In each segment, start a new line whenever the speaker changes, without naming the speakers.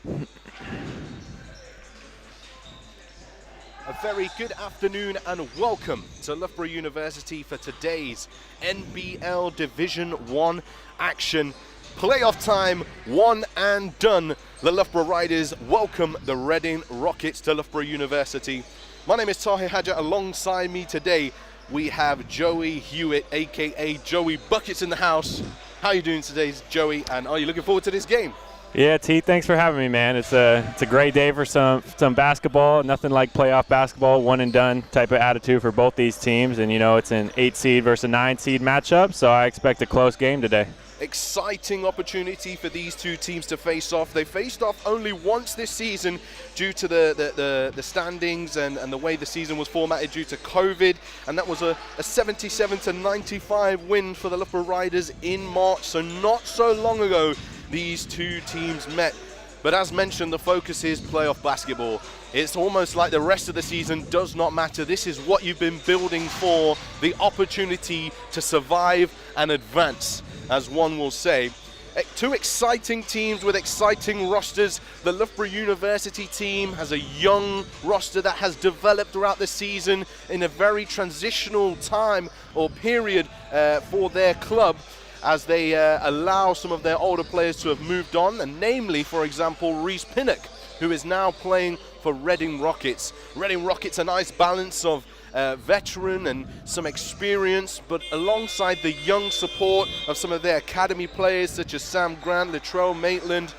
A very good afternoon and welcome to Loughborough University for today's NBL Division 1 action. Playoff time, one and done. The Loughborough Riders welcome the Reading Rockets to Loughborough University. My name is Tahir Hadja. Alongside me today, we have Joey Hewitt, aka Joey Buckets in the house. How are you doing today, Joey? And are you looking forward to this game?
Yeah, T, thanks for having me, man. It's a great day for some basketball. Nothing like playoff basketball, one and done type of attitude for both these teams. And, you know, it's an 8 seed versus a 9 seed matchup, so I expect a close game today.
Exciting opportunity for these two teams to face off. They faced off only once this season due to the standings and the way the season was formatted due to COVID, and that was a 77-95 win for the Loughborough Riders in March, so not so long ago these two teams met. But as mentioned, the focus is playoff basketball. It's almost like the rest of the season does not matter. This is what you've been building for, the opportunity to survive and advance, as one will say. Two exciting teams with exciting rosters. The Loughborough University team has a young roster that has developed throughout the season in a very transitional time or period for their club, as they allow some of their older players to have moved on, and namely, for example, Reese Pinnock, who is now playing for Reading Rockets. Reading Rockets, a nice balance of veteran and some experience, but alongside the young support of some of their academy players such as Sam Grant, Latrell Maitland,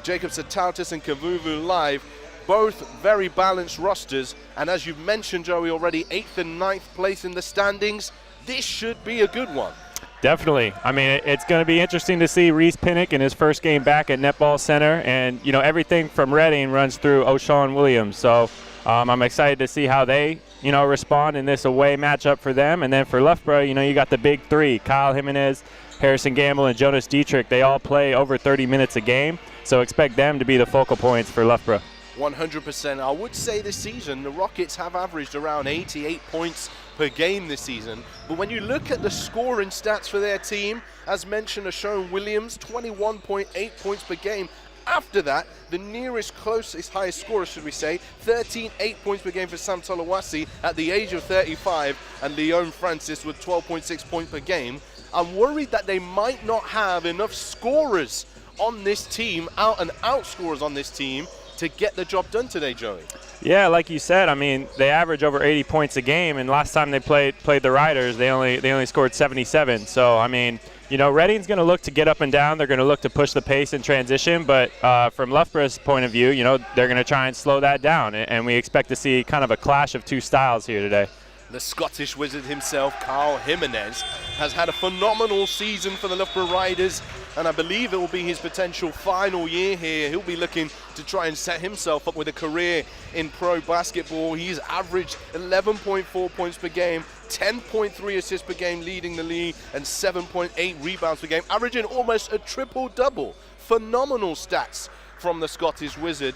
Jacob Satautis and Kavuvu Live, both very balanced rosters. And as you've mentioned, Joey, already 8th and 9th place in the standings. This should be a good one.
Definitely. I mean, it's going to be interesting to see Reese Pinnock in his first game back at Netball Center. And, you know, everything from Reading runs through O'Shawn Williams. So I'm excited to see how they, you know, respond in this away matchup for them. And then for Loughborough, you know, you got the big three, Kyle Jimenez, Harrison Gamble, and Jonas Dietrich. They all play over 30 minutes a game. So expect them to be the focal points for Loughborough.
100%. I would say this season the Rockets have averaged around 88 points per game this season, but when you look at the scoring stats for their team, as mentioned, O'Shawn Williams, 21.8 points per game. After that, the nearest closest highest scorer, should we say, 13.8 points per game for Sam Tolawasi at the age of 35, and Leon Francis with 12.6 points per game. I'm worried that they might not have enough scorers on this team, out scorers on this team, to get the job done today, Joey.
Yeah, like you said, I mean, they average over 80 points a game, and last time they played the Riders, they only scored 77. So, I mean, you know, Reading's going to look to get up and down. They're going to look to push the pace in transition, but from Loughborough's point of view, you know, they're going to try and slow that down, and we expect to see kind of a clash of two styles here today.
The Scottish wizard himself, Kyle Jimenez, has had a phenomenal season for the Loughborough Riders, and I believe it will be his potential final year here. He'll be looking to try and set himself up with a career in pro basketball. He's averaged 11.4 points per game, 10.3 assists per game leading the league, and 7.8 rebounds per game, averaging almost a triple-double. Phenomenal stats from the Scottish wizard.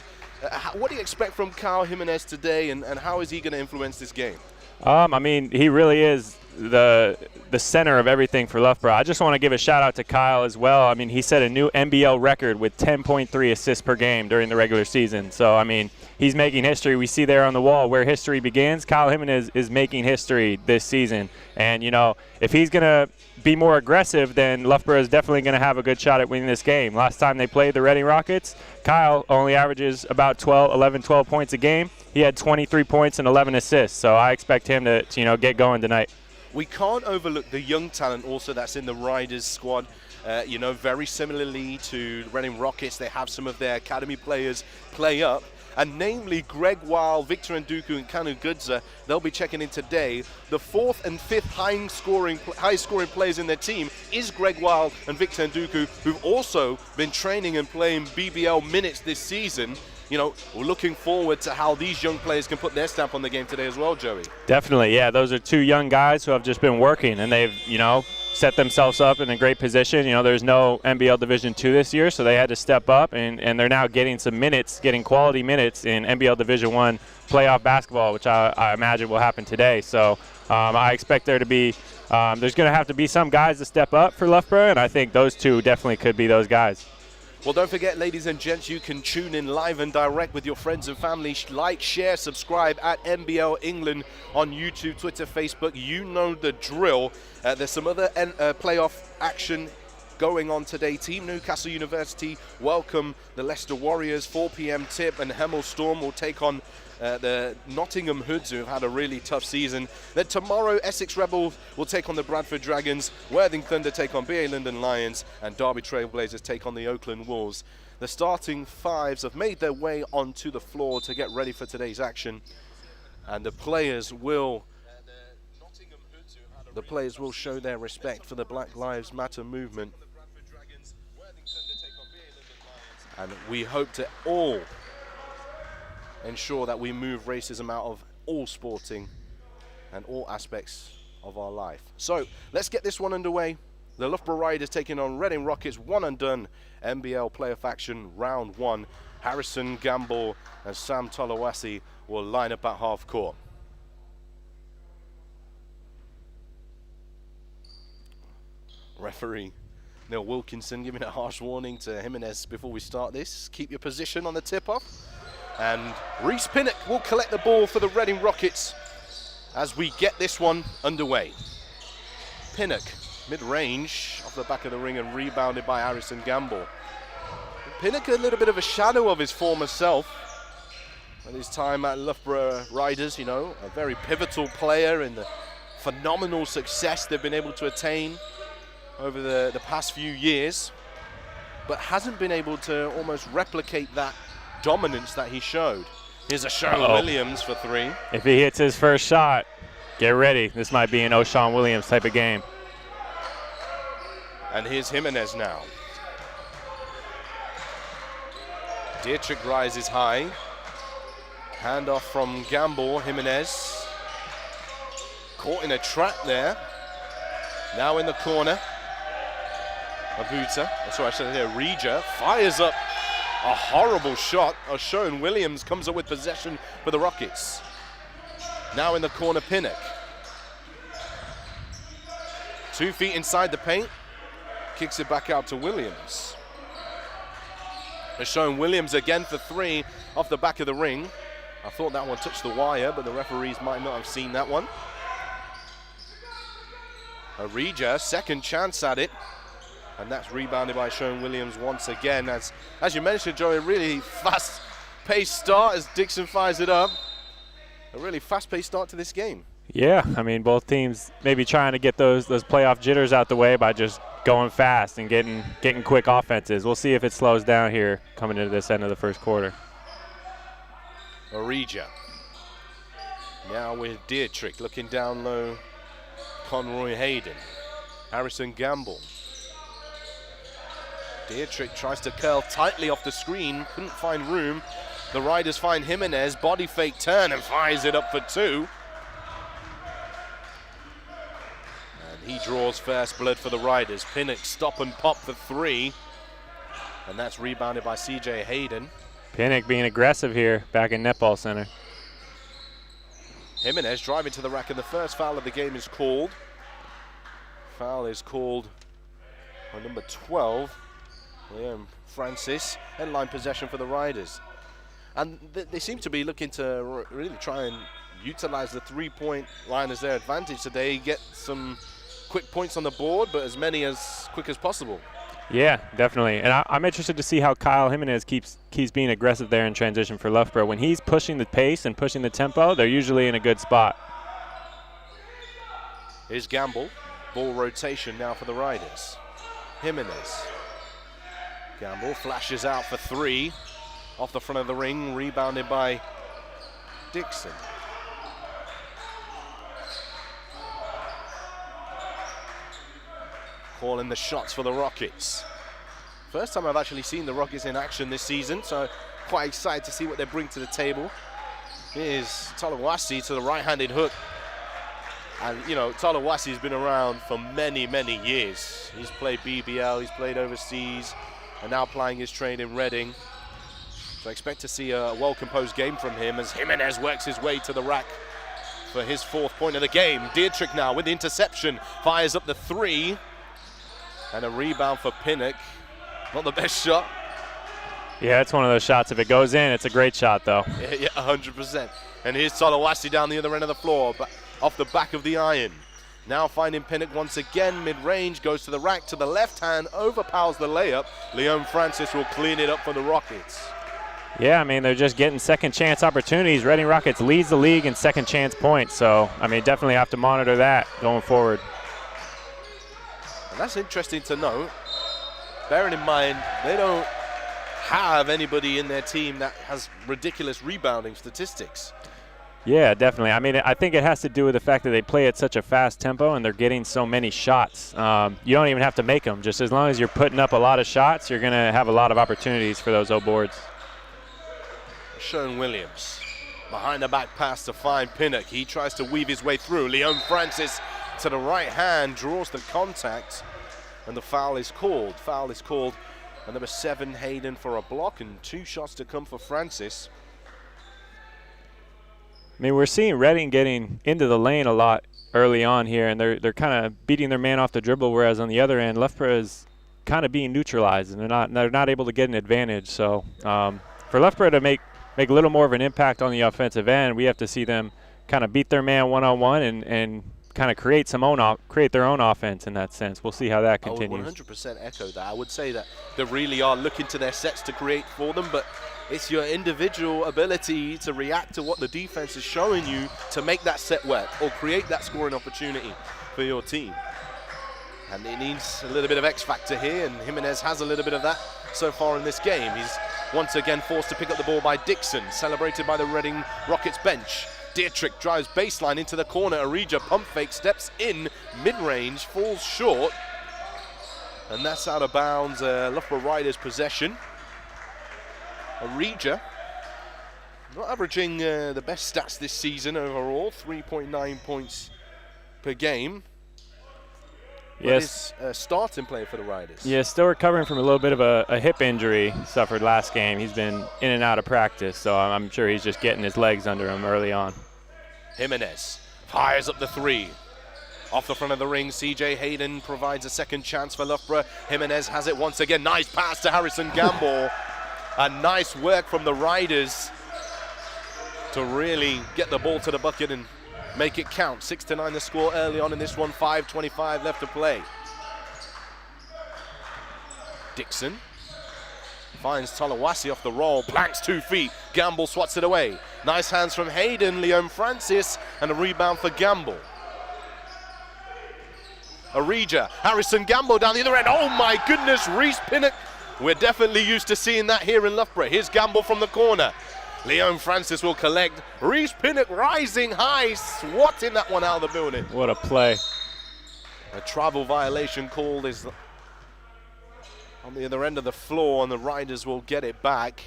What do you expect from Kyle Jimenez today, and how is he going to influence this game?
I mean, he really is the center of everything for Loughborough. I just want to give a shout out to Kyle as well. I mean, he set a new NBL record with 10.3 assists per game during the regular season. So, I mean, he's making history. We see there on the wall where history begins. Kyle Jimenez is making history this season. And, you know, if he's going to be more aggressive, then Loughborough is definitely going to have a good shot at winning this game. Last time they played the Reading Rockets, Kyle only averages about 12 points a game. He had 23 points and 11 assists, so I expect him to you know, get going tonight.
We can't overlook the young talent also that's in the Riders squad. You know, very similarly to Reading Rockets, they have some of their academy players play up, and namely Greg Weil, Victor Nduku, and Kanu Gudza. They'll be checking in today. The 4th and 5th highest scoring players in their team is Greg Weil and Victor Nduku, who've also been training and playing BBL minutes this season. You know, we're looking forward to how these young players can put their stamp on the game today as well, Joey.
Definitely, yeah. Those are two young guys who have just been working, and they've, you know, set themselves up in a great position. You know, there's no NBL Division II this year, so they had to step up, and they're now getting some minutes, getting quality minutes in NBL Division I playoff basketball, which I imagine will happen today. So I expect there to be there's going to have to be some guys to step up for Loughborough, and I think those two definitely could be those guys.
Well, don't forget, ladies and gents, you can tune in live and direct with your friends and family. Like, share, subscribe at NBL England on YouTube, Twitter, Facebook. You know the drill. There's some other playoff action going on today. Team Newcastle University welcome the Leicester Warriors. 4 p.m. tip, and Hemel Storm will take on the Nottingham Hoods, who have had a really tough season. Then tomorrow, Essex Rebels will take on the Bradford Dragons, Worthing Thunder take on BA London Lions, and Derby Trailblazers take on the Oakland Wolves. The starting fives have made their way onto the floor to get ready for today's action, and the players will show their respect for the Black Lives Matter movement. And we hope to all ensure that we move racism out of all sporting and all aspects of our life. So let's get this one underway. The Loughborough Riders taking on Reading Rockets, one and done. NBL playoff action round 1. Harrison Gamble and Sam Tolawasi will line up at half court. Referee Neil Wilkinson giving a harsh warning to Jimenez before we start this. Keep your position on the tip-off. And Reese Pinnock will collect the ball for the Reading Rockets as we get this one underway. Pinnock, mid-range, off the back of the ring and rebounded by Harrison Gamble. Pinnock, a little bit of a shadow of his former self at his time at Loughborough Riders, you know, a very pivotal player in the phenomenal success they've been able to attain over the past few years, but hasn't been able to almost replicate that dominance that he showed. Here's a Sean Williams for 3.
If he hits his first shot, get ready. This might be an O'Shawn Williams type of game.
And here's Jimenez now. Dietrich rises high. Handoff from Gamble. Jimenez caught in a trap there. Now in the corner. Rija fires up a horrible shot. O'Shawn Williams comes up with possession for the Rockets. Now in the corner, Pinnock. 2 feet inside the paint. Kicks it back out to Williams. O'Shawn Williams again for 3 off the back of the ring. I thought that one touched the wire, but the referees might not have seen that one. Rija, second chance at it. And that's rebounded by Sean Williams once again. As you mentioned, Joey, a really fast-paced start as Dixon fires it up. A really fast-paced start to this game.
Yeah, I mean, both teams maybe trying to get those playoff jitters out the way by just going fast and getting quick offenses. We'll see if it slows down here coming into this end of the first quarter.
Orija. Now with Dietrich looking down low. Conroy Hayden. Harrison Gamble. Dietrich tries to curl tightly off the screen, couldn't find room. The Riders find Jimenez, body fake turn and fires it up for 2. And he draws first blood for the Riders. Pinnock stop and pop for 3. And that's rebounded by CJ Hayden.
Pinnock being aggressive here back in netball center.
Jimenez driving to the rack, and the first foul of the game is called. Foul is called on number 12. Liam Francis, headline possession for the Riders. And they seem to be looking to really try and utilize the 3-point line as their advantage today, get some quick points on the board, but as many as quick as possible.
Yeah, definitely. And I'm interested to see how Kyle Jimenez keeps being aggressive there in transition for Loughborough. When he's pushing the pace and pushing the tempo, they're usually in a good spot.
Here's Gamble. Ball rotation now for the Riders. Jimenez. Gamble flashes out for 3. Off the front of the ring, rebounded by Dixon. Calling the shots for the Rockets. First time I've actually seen the Rockets in action this season, so quite excited to see what they bring to the table. Here's Tolawasi to the right-handed hook. And, you know, Tolawasi's been around for many, many years. He's played BBL, he's played overseas, and now playing his trade in Reading. So I expect to see a well-composed game from him as Jimenez works his way to the rack for his 4th point of the game. Dietrich now with the interception, fires up the 3. And a rebound for Pinnock. Not the best shot.
Yeah, it's one of those shots. If it goes in, it's a great shot, though.
Yeah, 100%. And here's Tolawasi down the other end of the floor, but off the back of the iron. Now finding Pinnock once again, mid-range, goes to the rack, to the left hand, overpowers the layup. Leon Francis will clean it up for the Rockets.
Yeah, I mean, they're just getting second chance opportunities. Reading Rockets leads the league in second chance points, so, I mean, definitely have to monitor that going forward.
And that's interesting to note, bearing in mind they don't have anybody in their team that has ridiculous rebounding statistics.
Yeah, definitely. I mean, I think it has to do with the fact that they play at such a fast tempo and they're getting so many shots. You don't even have to make them. Just as long as you're putting up a lot of shots, you're going to have a lot of opportunities for those O boards.
Sean Williams behind the back pass to find Pinnock. He tries to weave his way through. Leon Francis to the right hand, draws the contact, and the foul is called. Foul is called. And number 7, Hayden, for a block, and 2 shots to come for Francis.
I mean, we're seeing Reading getting into the lane a lot early on here, and they're kind of beating their man off the dribble, whereas on the other end, Loughborough is kind of being neutralized, and they're not able to get an advantage. So for Loughborough to make a little more of an impact on the offensive end, we have to see them kind of beat their man one-on-one and kind of create their own offense in that sense. We'll see how that continues.
I would 100% echo that. I would say that they really are looking to their sets to create for them, but it's your individual ability to react to what the defense is showing you to make that set work or create that scoring opportunity for your team. And it needs a little bit of X factor here, and Jimenez has a little bit of that so far in this game. He's once again forced to pick up the ball by Dixon, celebrated by the Reading Rockets bench. Dietrich drives baseline into the corner. Arija pump fake, steps in, mid-range, falls short. And that's out of bounds, Loughborough Riders possession. Arija not averaging the best stats this season overall, 3.9 points per game.
Yes.
But is a starting player for the Riders.
Yeah, still recovering from a little bit of a hip injury suffered last game. He's been in and out of practice, so I'm sure he's just getting his legs under him early on.
Jimenez fires up the 3. Off the front of the ring, CJ Hayden provides a second chance for Loughborough. Jimenez has it once again. Nice pass to Harrison Gamble. A nice work from the Riders to really get the ball to the bucket and make it count. 6-9 the score early on in this one. 5:25 left to play. Dixon finds Tolawasi off the roll, planks 2 feet. Gamble swats it away. Nice hands from Hayden, Leon Francis, and a rebound for Gamble. Arija, Harrison Gamble down the other end. Oh my goodness, Reese Pinnock. We're definitely used to seeing that here in Loughborough. Here's Gamble from the corner. Leon Francis will collect. Reese Pinnock rising high, swatting that one out of the building.
What a play.
A travel violation called is on the other end of the floor, and the Riders will get it back.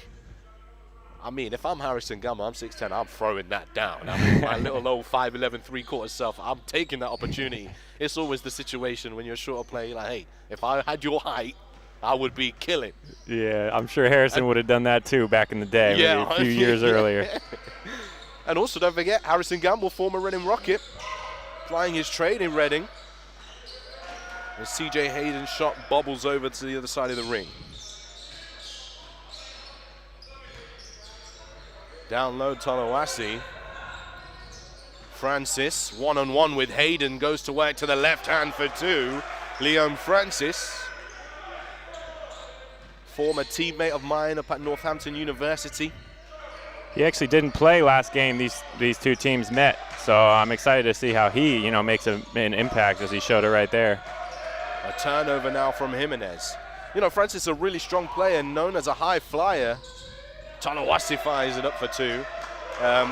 I mean, if I'm Harrison Gamble, I'm 6'10", I'm throwing that down. I mean, my little old 5'11", three-quarter self, I'm taking that opportunity. It's always the situation when you're a shorter player, you're like, hey, if I had your height, I would be killing.
Yeah, I'm sure Harrison would have done that too back in the day,
yeah,
maybe a few years earlier.
And also, don't forget, Harrison Gamble, former Reading Rocket, flying his trade in Reading. And CJ Hayden's shot bobbles over to the other side of the ring. Down low, Tolawasi. Francis, one-on-one with Hayden, goes to work to the left hand for 2. Leon Francis, former teammate of mine up at Northampton University.
He actually didn't play last game these two teams met, so I'm excited to see how he, makes an impact, as he showed it right there.
A turnover now from Jimenez. Francis is a really strong player, known as a high flyer. Tolawasi fires it up for 2. I'm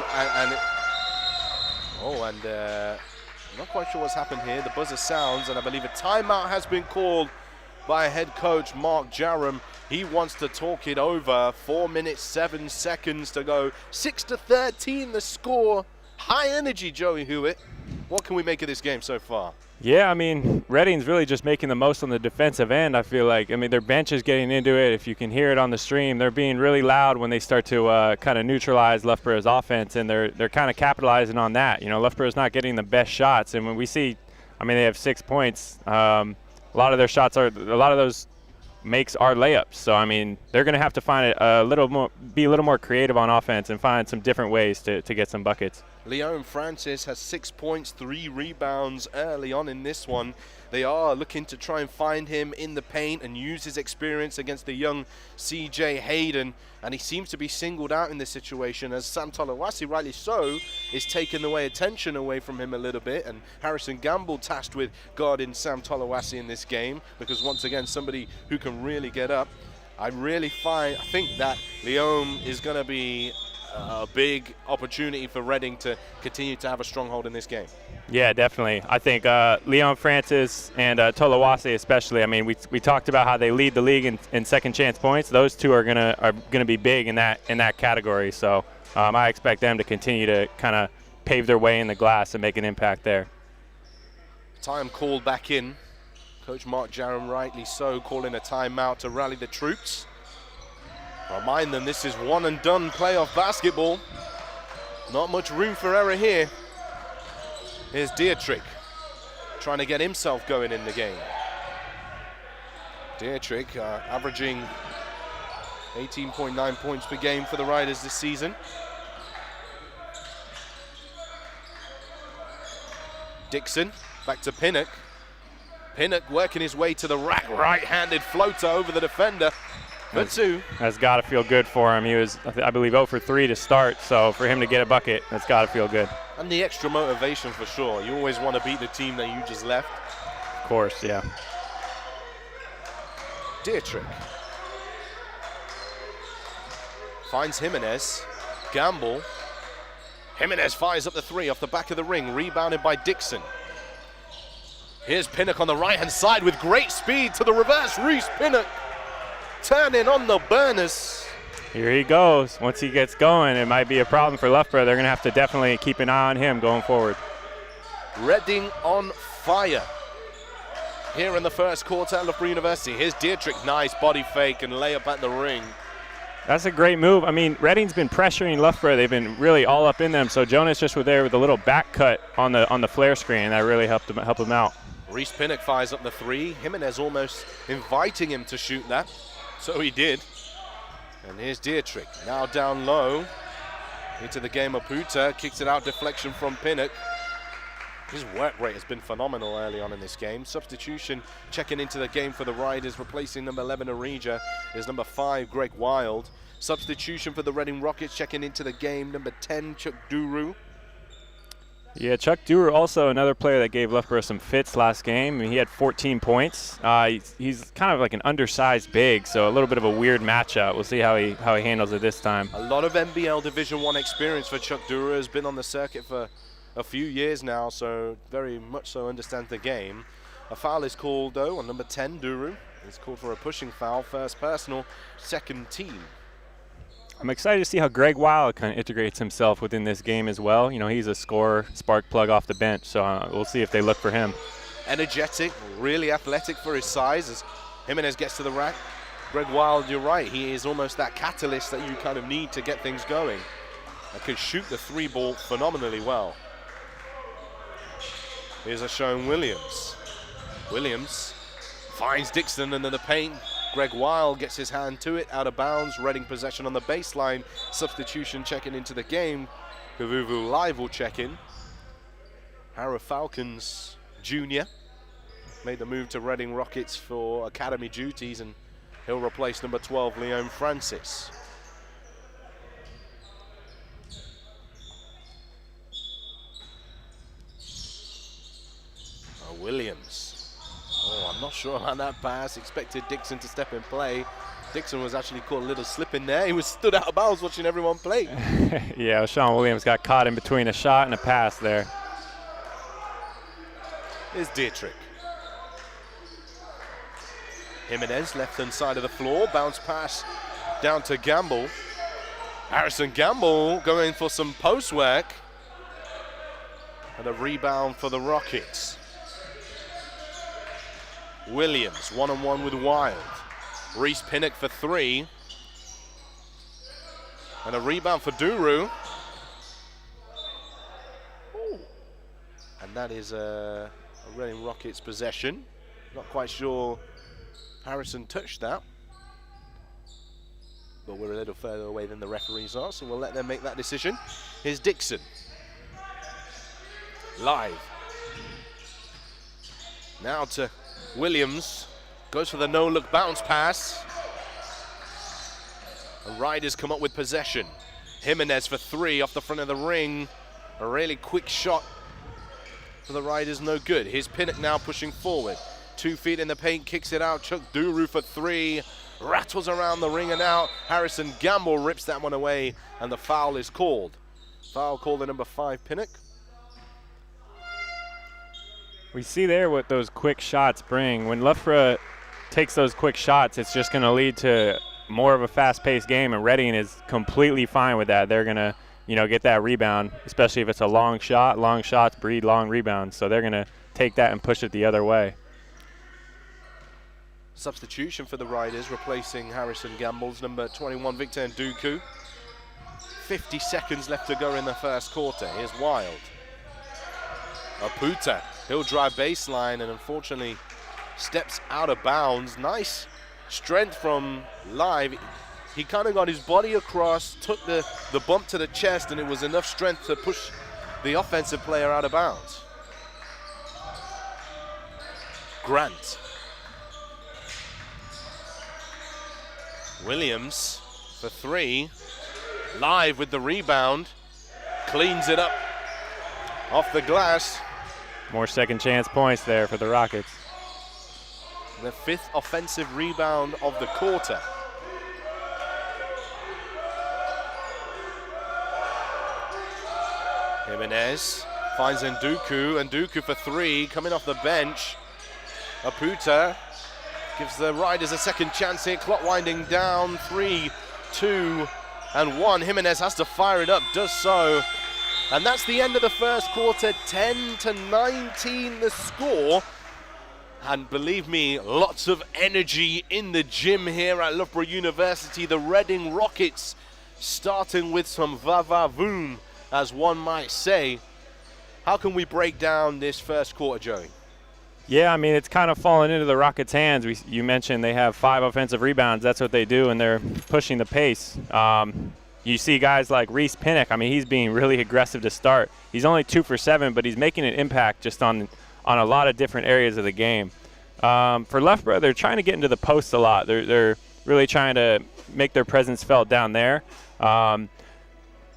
not quite sure what's happened here. The buzzer sounds, and I believe a timeout has been called by head coach Mark Jarram. He wants to talk it over. 4 minutes, 7 seconds to go. 6-13 the score. High energy, Joey Hewitt. What can we make of this game so far?
Yeah, I mean, Reading's really just making the most on the defensive end, I feel like. I mean, their bench is getting into it. If you can hear it on the stream, they're being really loud when they start to kind of neutralize Loughborough's offense, and they're kind of capitalizing on that. Loughborough's not getting the best shots, and when we see, they have 6 points. A lot of those makes our layups. So, I mean, they're going to have to find be a little more creative on offense and find some different ways to get some buckets.
Leon Francis has 6 points, 3 rebounds early on in this one. They are looking to try and find him in the paint and use his experience against the young CJ Hayden. And he seems to be singled out in this situation, as Sam Tolawasi, rightly so, is taking attention away from him a little bit. And Harrison Gamble tasked with guarding Sam Tolawasi in this game, because once again, somebody who can really get up. I think that Leon is going to be a big opportunity for Reading to continue to have a stronghold in this game.
Yeah, definitely. I think Leon Francis and Tolawasi especially. I mean, we talked about how they lead the league in second chance points. Those two are gonna be big in that category. So I expect them to continue to kind of pave their way in the glass and make an impact there.
Time called back in. Coach Mark Jarram, rightly so, calling a timeout to rally the troops. Remind them this is one and done playoff basketball. Not much room for error here. Here's Dietrich trying to get himself going in the game. Dietrich averaging 18.9 points per game for the Riders this season. Dixon back to Pinnock. Pinnock working his way to the rack, right-handed floater over the defender. For 2.
That's got to feel good for him. He was, I believe, 0 for 3 to start, so for him to get a bucket, that's got to feel good.
And the extra motivation for sure. You always want to beat the team that you just left.
Of course, yeah.
Dietrich finds Jimenez. Gamble. Jimenez fires up the 3 off the back of the ring, rebounded by Dixon. Here's Pinnock on the right-hand side with great speed to the reverse. Reese Pinnock turning on the burners.
Here he goes. Once he gets going, it might be a problem for Loughborough. They're going to have to definitely keep an eye on him going forward.
Reading on fire here in the first quarter at Loughborough University. Here's Dietrich, nice body fake and layup at the ring.
That's a great move. I mean, Reading's been pressuring Loughborough. They've been really all up in them. So Jonas just was there with a little back cut on the flare screen. That really helped him out.
Reese Pinnock fires up the 3. Jimenez almost inviting him to shoot that. So he did. And here's Dietrich, now down low. Into the game of Puta, kicks it out, deflection from Pinnock. His work rate has been phenomenal early on in this game. Substitution checking into the game for the Riders, replacing number 11 Arija is number 5 Greg Wild. Substitution for the Reading Rockets checking into the game, number 10 Chuck Duru.
Yeah, Chuck Dewar also another player that gave Loughborough some fits last game. I mean, he had 14 points. He's kind of like an undersized big, so a little bit of a weird matchup. We'll see how he handles it this time.
A lot of NBL Division 1 experience for Chuck Dewar. Has been on the circuit for a few years now, so very much so understands the game. A foul is called, though, on number 10, Duru. It's called for a pushing foul, first personal, second team.
I'm excited to see how Greg Wild kind of integrates himself within this game as well. You know, he's a scorer, spark plug off the bench, so we'll see if they look for him.
Energetic, really athletic for his size as Jimenez gets to the rack. Greg Wild, you're right, he is almost that catalyst that you kind of need to get things going. And can shoot the 3 ball phenomenally well. Here's a Sean Williams. Williams finds Dixon into the paint. Greg Wild gets his hand to it, out of bounds. Reading possession on the baseline. Substitution checking into the game. Kavuvu Live will check in. Harrow Falcons Jr. made the move to Reading Rockets for academy duties, and he'll replace number 12, Leon Francis. Williams. Oh, I'm not sure on that pass. Expected Dixon to step in play. Dixon was actually caught a little slip in there. He was stood out of bounds watching everyone play.
Yeah, Sean Williams got caught in between a shot and a pass there.
Here's Dietrich. Jimenez, left-hand side of the floor. Bounce pass down to Gamble. Harrison Gamble going for some post work. And a rebound for the Rockets. Williams, one-on-one with Wild. Reese Pinnock for 3. And a rebound for Duru. Ooh. And that is a Reading Rockets possession. Not quite sure Harrison touched that. But we're a little further away than the referees are, so we'll let them make that decision. Here's Dixon. Live. Now to Williams. Goes for the no-look bounce pass. The Riders come up with possession. Jimenez for 3 off the front of the ring. A really quick shot for the Riders, no good. Here's Pinnock now pushing forward. 2 feet in the paint, kicks it out. Chuck Duru for 3. Rattles around the ring and out. Harrison Gamble rips that one away, and the foul is called. Foul called to number 5, Pinnock.
We see there what those quick shots bring. When Loughborough takes those quick shots, it's just going to lead to more of a fast-paced game, and Reading is completely fine with that. They're going to, get that rebound, especially if it's a long shot. Long shots breed long rebounds, so they're going to take that and push it the other way.
Substitution for the Riders, replacing Harrison Gamble's number 21, Victor Nduku. 50 seconds left to go in the first quarter. Here's Wild. Aputa, he'll drive baseline and unfortunately steps out of bounds. Nice strength from Live. He kind of got his body across, took the bump to the chest, and it was enough strength to push the offensive player out of bounds. Grant. Williams for 3. Live with the rebound. Cleans it up off the glass.
More second chance points there for the Rockets.
The 5th offensive rebound of the quarter. Jimenez finds Nduku. Nduku for 3, coming off the bench. Aputa gives the Riders a second chance here. Clock winding down. 3, 2, and 1. Jimenez has to fire it up, does so. And that's the end of the first quarter. 10-19 the score. And believe me, lots of energy in the gym here at Loughborough University. The Reading Rockets starting with some va-va-voom, as one might say. How can we break down this first quarter, Joey?
Yeah, I mean, it's kind of fallen into the Rockets' hands. You mentioned they have 5 offensive rebounds. That's what they do, and they're pushing the pace. You see guys like Reese Pinnock. I mean, he's being really aggressive to start. He's only 2 for 7, but he's making an impact just on a lot of different areas of the game. For Loughborough, they're trying to get into the post a lot. They're really trying to make their presence felt down there. And,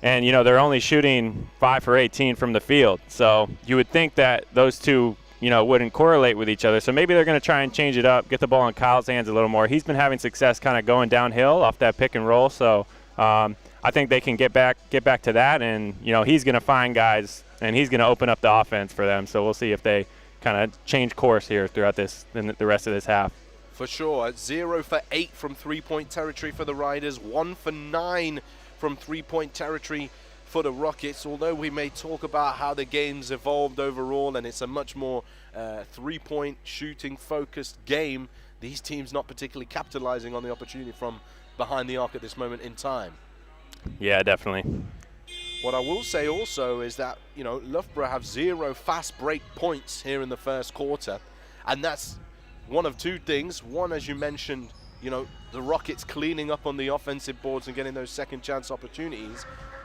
they're only shooting 5 for 18 from the field. So you would think that those two, wouldn't correlate with each other. So maybe they're going to try and change it up, get the ball in Kyle's hands a little more. He's been having success kind of going downhill off that pick and roll. So I think they can get back to that. And, he's going to find guys, and he's going to open up the offense for them. So we'll see if they kind of change course here throughout the rest of this half.
For sure. 0 for 8 from three-point territory for the Riders. 1 for 9 from three-point territory for the Rockets. Although we may talk about how the game's evolved overall and it's a much more three-point shooting focused game, these teams not particularly capitalizing on the opportunity from behind the arc at this moment in time.
Yeah, definitely.
What I will say also is that, Loughborough have 0 fast break points here in the first quarter. And that's one of 2 things. One, as you mentioned, the Rockets cleaning up on the offensive boards and getting those second chance opportunities.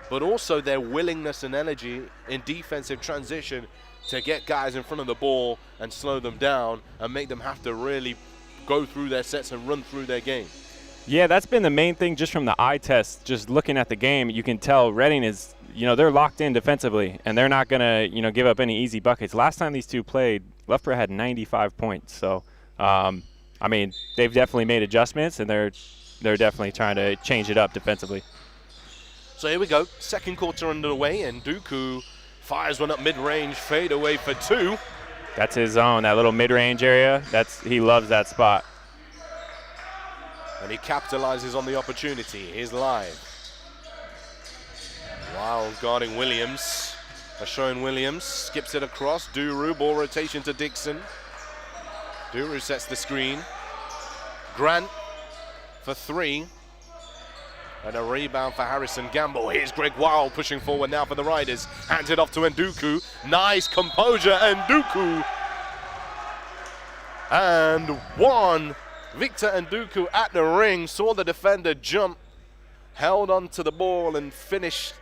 But also their willingness and energy in defensive transition to get guys in front of the ball and slow them down and make them have to really go through their sets and run through their game.
Yeah, that's been the main thing just from the eye test. Just looking at the game, you can tell Reading is, they're locked in defensively, and they're not going to, give up any easy buckets. Last time these two played, Loughborough had 95 points. So, they've definitely made adjustments, and they're definitely trying to change it up defensively.
So here we go, second quarter underway, and Nduku fires one up mid-range, fade away for 2.
That's his zone, that little mid-range area. He loves that spot.
And he capitalizes on the opportunity. Here's Live. Wild guarding Williams. Showing Williams, skips it across. Duru, ball rotation to Dixon. Duru sets the screen. Grant for 3. And a rebound for Harrison Gamble. Here's Greg Wild pushing forward now for the Riders. Hands it off to Nduku. Nice composure, Nduku. And 1. Victor Nduku at the ring, saw the defender jump, held on to the ball and finished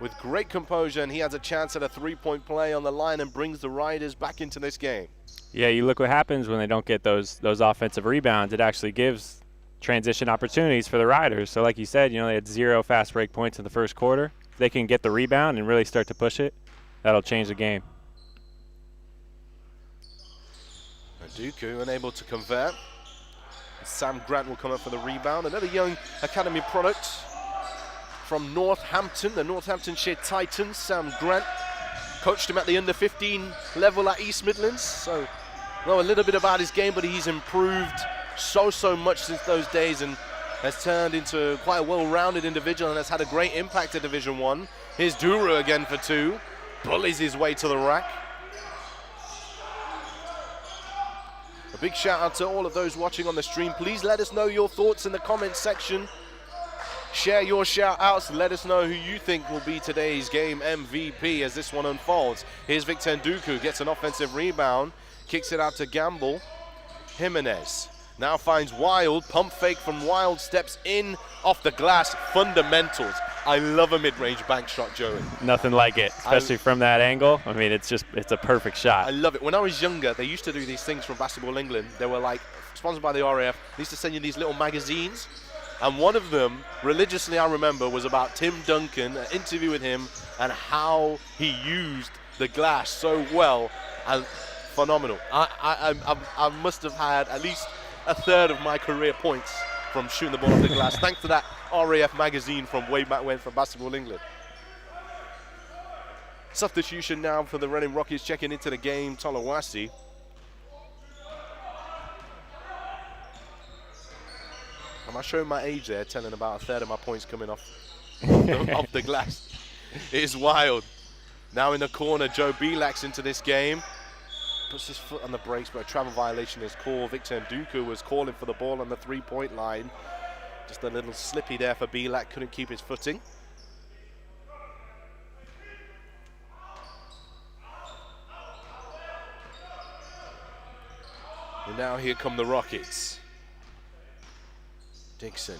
with great composure, and he has a chance at a three-point play on the line and brings the Riders back into this game.
Yeah, you look what happens when they don't get those offensive rebounds. It actually gives transition opportunities for the Riders. So like you said, they had 0 fast break points in the first quarter. If they can get the rebound and really start to push it, that'll change the game.
Nduku unable to convert. Sam Grant will come up for the rebound. Another young academy product from Northampton, the Northamptonshire Titans. Sam Grant coached him at the under-15 level at East Midlands. So know a little bit about his game, but he's improved so much since those days and has turned into quite a well-rounded individual and has had a great impact at Division 1. Here's Duru again for 2. Bullies his way to the rack. A big shout out to all of those watching on the stream. Please let us know your thoughts in the comments section. Share your shout outs. Let us know who you think will be today's game MVP as this one unfolds. Here's Victor Nduku, gets an offensive rebound, kicks it out to Gamble. Jimenez now finds Wild, pump fake from Wild, steps in off the glass, fundamentals. I love a mid-range bank shot, Joey.
Nothing like it, especially from that angle. I mean, it's a perfect shot.
I love it. When I was younger, they used to do these things from Basketball England. They were like sponsored by the RAF. They used to send you these little magazines. And one of them, religiously I remember, was about Tim Duncan, an interview with him, and how he used the glass so well and phenomenal. I must have had at least a third of my career points from shooting the ball off the glass, thanks to that RAF magazine from way back when from Basketball England. Substitution now for the Reading Rockies, checking into the game, Tolawasi. Am I showing my age there, telling about a third of my points coming off the glass? It is Wild. Now in the corner, Joe Belak's into this game. Puts his foot on the brakes, but a travel violation is called. Victor Nduku was calling for the ball on the three-point line. Just a little slippy there for Belak, couldn't keep his footing. And now here come the Rockets. Dixon.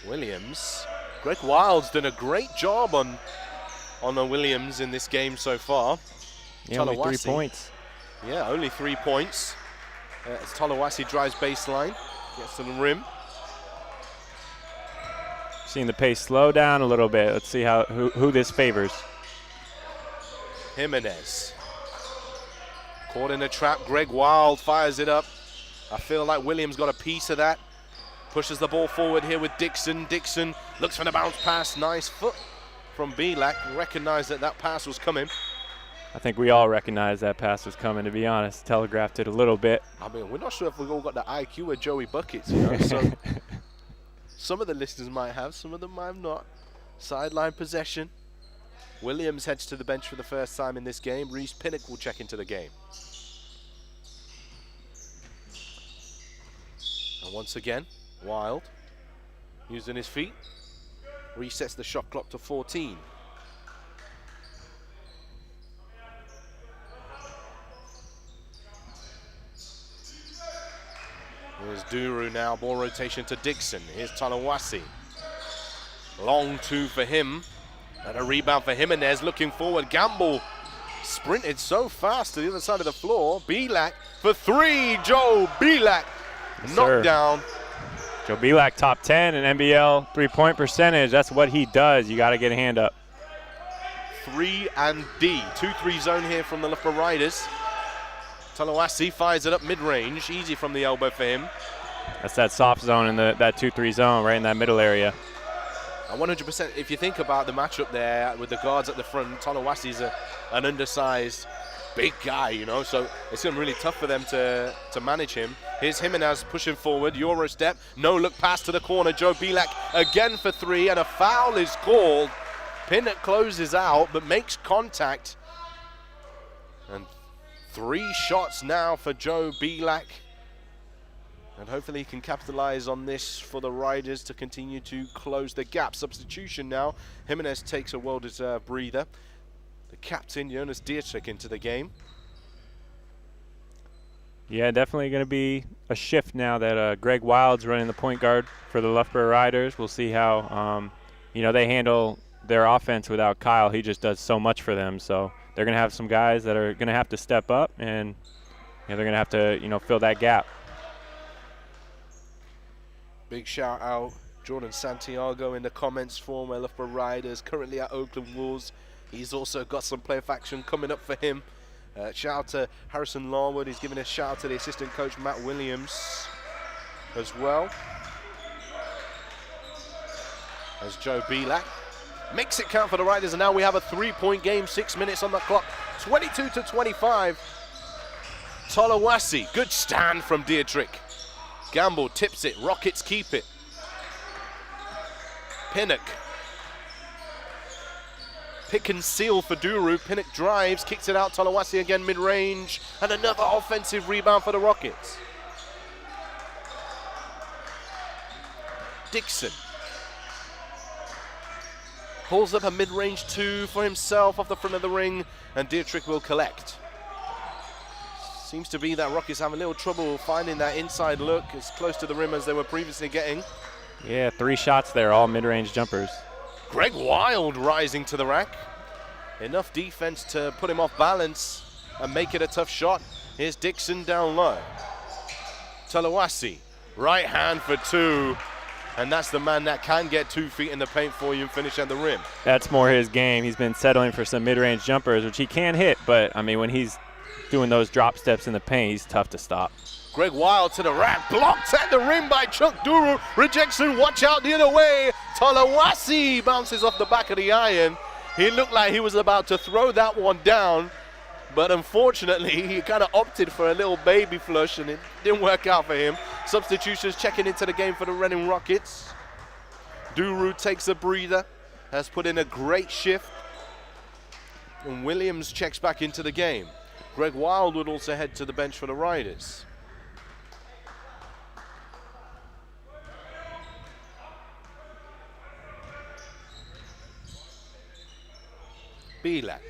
Williams. Greg Wild's done a great job on the Williams in this game so far.
Yeah, only 3 points.
Yeah, only 3 points. As Tolawasi drives baseline, gets to the rim.
Seeing the pace slow down a little bit. Let's see who this favors.
Jimenez. Caught in a trap. Greg Wild fires it up. I feel like Williams got a piece of that. Pushes the ball forward here with Dixon. Dixon looks for the bounce pass. Nice foot from Belak. Recognized that pass was coming.
I think we all recognized that pass was coming, to be honest. Telegraphed it a little bit.
I mean, we're not sure if we've all got the IQ of Joey Buckets, you know. So some of the listeners might have, some of them might have not. Sideline possession. Williams heads to the bench for the first time in this game. Reese Pinnock will check into the game. And once again, Wild using his feet. Resets the shot clock to 14. Here's Duru now, ball rotation to Dixon. Here's Tolawasi. Long two for him. And a rebound for Jimenez, looking forward. Gamble sprinted so fast to the other side of the floor. Belak for 3, Joe Belak. Knocked down.
Joe Belak, top 10 in NBL three-point percentage. That's what he does. You got to get a hand up.
3 and D. 2-3 zone here from the Loughborough Riders. Tolawasi fires it up mid-range. Easy from the elbow for him.
That's that soft zone in that 2-3 zone right in that middle area.
And 100%, if you think about the matchup there with the guards at the front, Tolawasi's an undersized big guy, you know, so it's going to be really tough for them to manage him. Here's Jimenez pushing forward, Euro step, no look pass to the corner. Joe Belak again for 3, and a foul is called. Pinnock closes out, but makes contact. And 3 shots now for Joe Belak. And hopefully he can capitalize on this for the Riders to continue to close the gap. Substitution now. Jimenez takes a well-deserved breather. The captain, Jonas Dietrich, into the game.
Yeah, definitely going to be a shift now that Greg Wild's running the point guard for the Loughborough Riders. We'll see how, they handle their offense without Kyle. He just does so much for them. So they're going to have some guys that are going to have to step up, and they're going to have to, fill that gap.
Big shout out, Jordan Santiago in the comments for my Loughborough Riders, currently at Oakland Wolves. He's also got some playoff action coming up for him. Shout out to Harrison Larwood. He's giving a shout out to the assistant coach Matt Williams as well. As Joe Belak makes it count for the Riders, and now we have a 3-point game, 6 minutes on the clock, 22-25. Tolawasi, good stand from Dietrich. Gamble tips it, Rockets keep it. Pinnock. Pick and seal for Duru. Pinnock drives, kicks it out. Tolawasi again mid-range, and another offensive rebound for the Rockets. Dixon pulls up a mid-range 2 for himself off the front of the ring, and Dietrich will collect. Seems to be that Rockets have a little trouble finding that inside look as close to the rim as they were previously getting.
Yeah, 3 shots there, all mid-range jumpers.
Greg Wild rising to the rack. Enough defense to put him off balance and make it a tough shot. Here's Dixon down low. Tolawasi, right hand for 2. And that's the man that can get 2 feet in the paint for you and finish at the rim.
That's more his game. He's been settling for some mid-range jumpers, which he can hit, but, when he's doing those drop steps in the paint, he's tough to stop.
Greg Wild to the rack, blocked at the rim by Chuck Duru. Rejection, watch out the other way. Tolawasi bounces off the back of the iron. He looked like he was about to throw that one down, but unfortunately he kind of opted for a little baby flush and it didn't work out for him. Substitutions checking into the game for the Reading Rockets. Duru takes a breather, has put in a great shift, and Williams checks back into the game. Greg Wild would also head to the bench for the Riders. Belak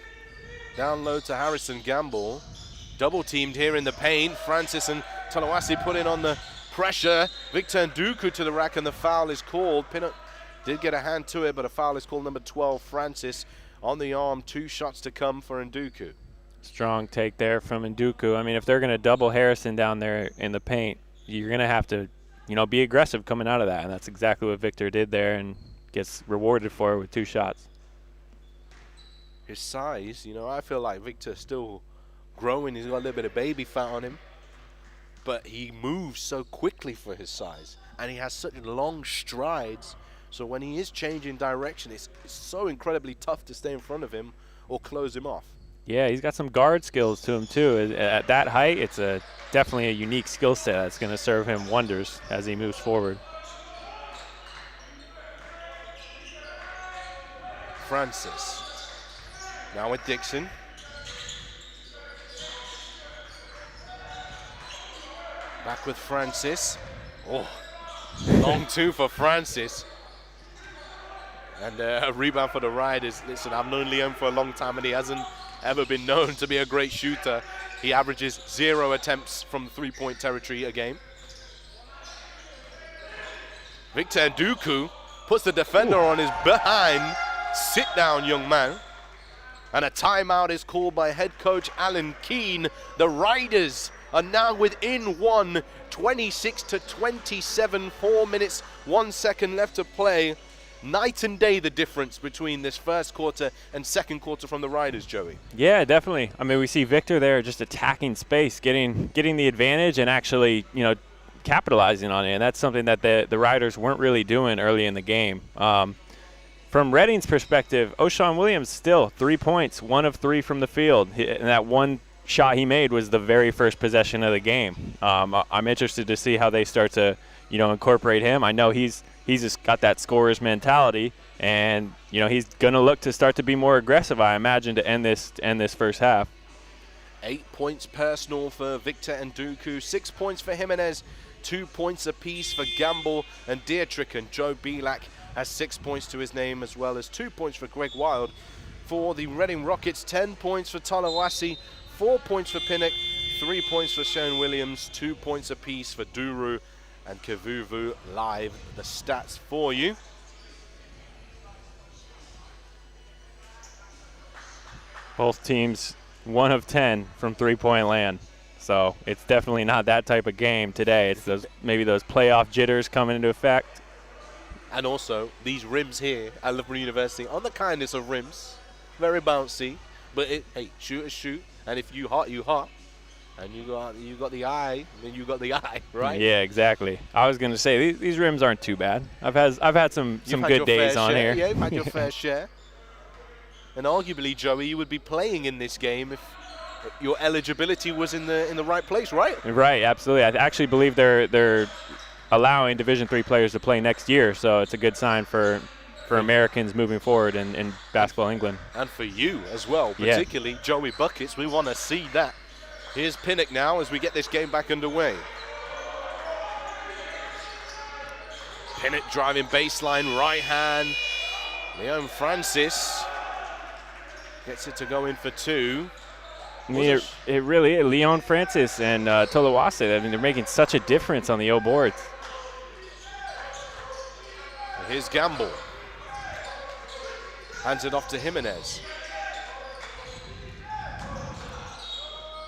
down low to Harrison Gamble. Double teamed here in the paint. Francis and Tolawasi put in on the pressure. Victor Nduku to the rack, and the foul is called. Pinnock did get a hand to it, but a foul is called. Number 12, Francis on the arm. 2 shots to come for Nduku.
Strong take there from Nduku. If they're going to double Harrison down there in the paint, you're going to have to, be aggressive coming out of that. And that's exactly what Victor did there and gets rewarded for it with 2 shots.
His size, I feel like Victor's still growing. He's got a little bit of baby fat on him. But he moves so quickly for his size. And he has such long strides. So when he is changing direction, it's so incredibly tough to stay in front of him or close him off.
Yeah, he's got some guard skills to him, too. At that height, it's definitely a unique skill set that's going to serve him wonders as he moves forward.
Francis. Now with Dixon. Back with Francis. Oh, long 2 for Francis. And a rebound for the Riders. Listen, I've known Liam for a long time, and he hasn't ever been known to be a great shooter. He averages 0 attempts from 3-point territory a game. Victor Nduku puts the defender on his behind. Sit down, young man. And a timeout is called by head coach Alan Keane. The Riders are now within 1, 26-27, 4 minutes, 1 second left to play. Night and day the difference between this first quarter and second quarter from the Riders, Joey.
Yeah, definitely. We see Victor there just attacking space, getting the advantage and actually, capitalizing on it. And that's something that the Riders weren't really doing early in the game. From Reading's perspective, O'Shawn Williams still 3 points, 1 of 3 from the field. And that one shot he made was the very first possession of the game. I'm interested to see how they start to, incorporate him. I know he's just got that scorer's mentality, and he's going to look to start to be more aggressive, I imagine, to end this first half.
8 points personal for Victor Nduku, 6 points for Jimenez, 2 points apiece for Gamble and Dietrich, and Joe Belak has 6 points to his name, as well as 2 points for Greg Wild. For the Reading Rockets, 10 points for Tolawasi, 4 points for Pinnock, 3 points for Shane Williams, 2 points apiece for Duru and Kavuvu. Live the stats for you.
Both teams 1 of 10 from three-point land. So it's definitely not that type of game today. It's maybe those playoff jitters coming into effect.
And also, these rims here at Loughborough University are the kindness of rims. Very bouncy. But, hey, shoot is shoot. And if you hot, you hot. And you got the eye, then you got the eye, right?
Yeah, exactly. I was going to say, these rims aren't too bad. I've had some good days on here.
Yeah, you've had your fair share. And arguably, Joey, you would be playing in this game if your eligibility was in the right place, right?
Right, absolutely. I actually believe they're allowing Division III players to play next year, so it's a good sign for Americans moving forward in Basketball England.
And for you as well, particularly Joey Buckets. We want to see that. Here's Pinnock now as we get this game back underway. Pinnock driving baseline, right hand. Leon Francis gets it to go in for 2.
I mean, it really is. Leon Francis and Tolawase, I mean, they're making such a difference on the O boards.
Here's Gamble. Hands it off to Jimenez.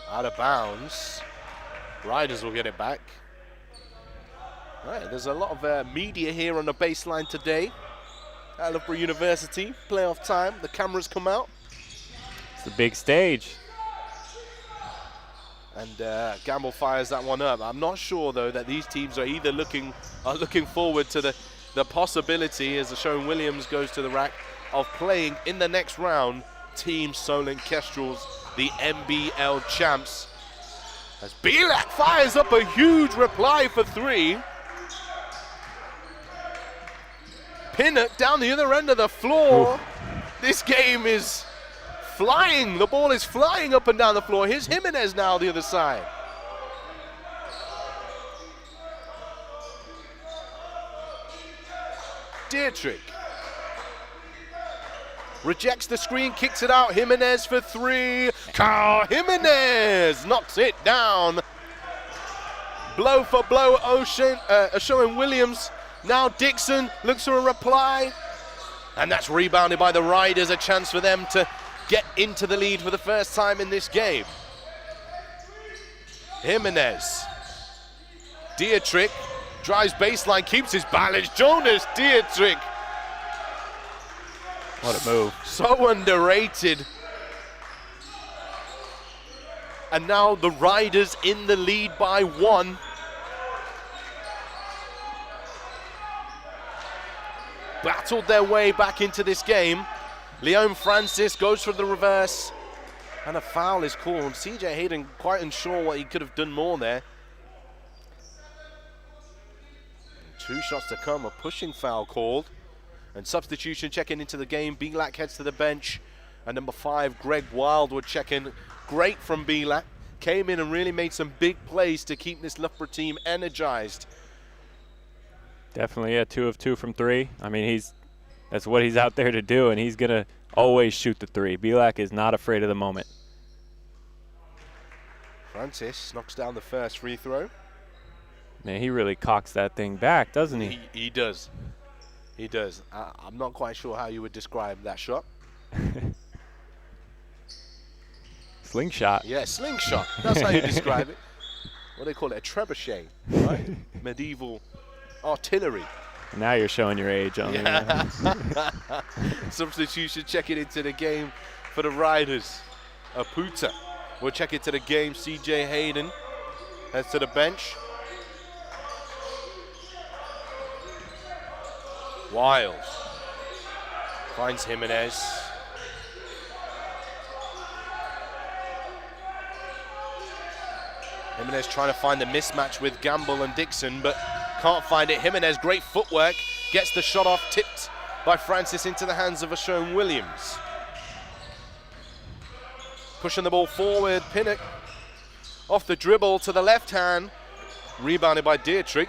Out of bounds. Riders will get it back. Right, there's a lot of media here on the baseline today at Loughborough University. Playoff time. The cameras come out.
It's a big stage.
And Gamble fires that one up. I'm not sure, though, that these teams are either looking forward to the possibility, as Sherwin Williams goes to the rack, of playing in the next round Team Solent Kestrels, the NBL champs. As Bielak fires up a huge reply for 3. Pinnock down the other end of the floor. Ooh. This game is flying. The ball is flying up and down the floor. Here's Jimenez now the other side. Dietrich rejects the screen, kicks it out. Jimenez for 3. Carl Jimenez knocks it down. Blow for blow, Sherwin Williams. Now Dixon looks for a reply. And that's rebounded by the Riders. A chance for them to get into the lead for the first time in this game. Jimenez. Dietrich drives baseline, keeps his balance. Jonas Dietrich.
What a move.
So underrated. And now the Riders in the lead by 1. Battled their way back into this game. Leon Francis goes for the reverse. And a foul is called. CJ Hayden quite unsure what he could have done more there. 2 shots to come, a pushing foul called. And substitution checking into the game. Bielak heads to the bench. And number 5, Greg Wildwood checking. Great from Bielak. Came in and really made some big plays to keep this Loughborough team energized.
Definitely, 2 of 2 from 3. I mean, that's what he's out there to do, and he's going to always shoot the 3. Bielak is not afraid of the moment.
Francis knocks down the first free throw.
Man, he really cocks that thing back, doesn't he?
He does. He does. I'm not quite sure how you would describe that shot.
Slingshot.
Yeah, slingshot. That's how you describe it. What do they call it? A trebuchet, right? Medieval artillery.
Now you're showing your age on me.
Substitution checking into the game for the Riders. Aputa will check into the game. CJ Hayden heads to the bench. Wild finds Jimenez. Jimenez trying to find the mismatch with Gamble and Dixon, but can't find it. Jimenez, great footwork, gets the shot off, tipped by Francis into the hands of Sherwin Williams. Pushing the ball forward, Pinnock off the dribble to the left hand, rebounded by Dietrich.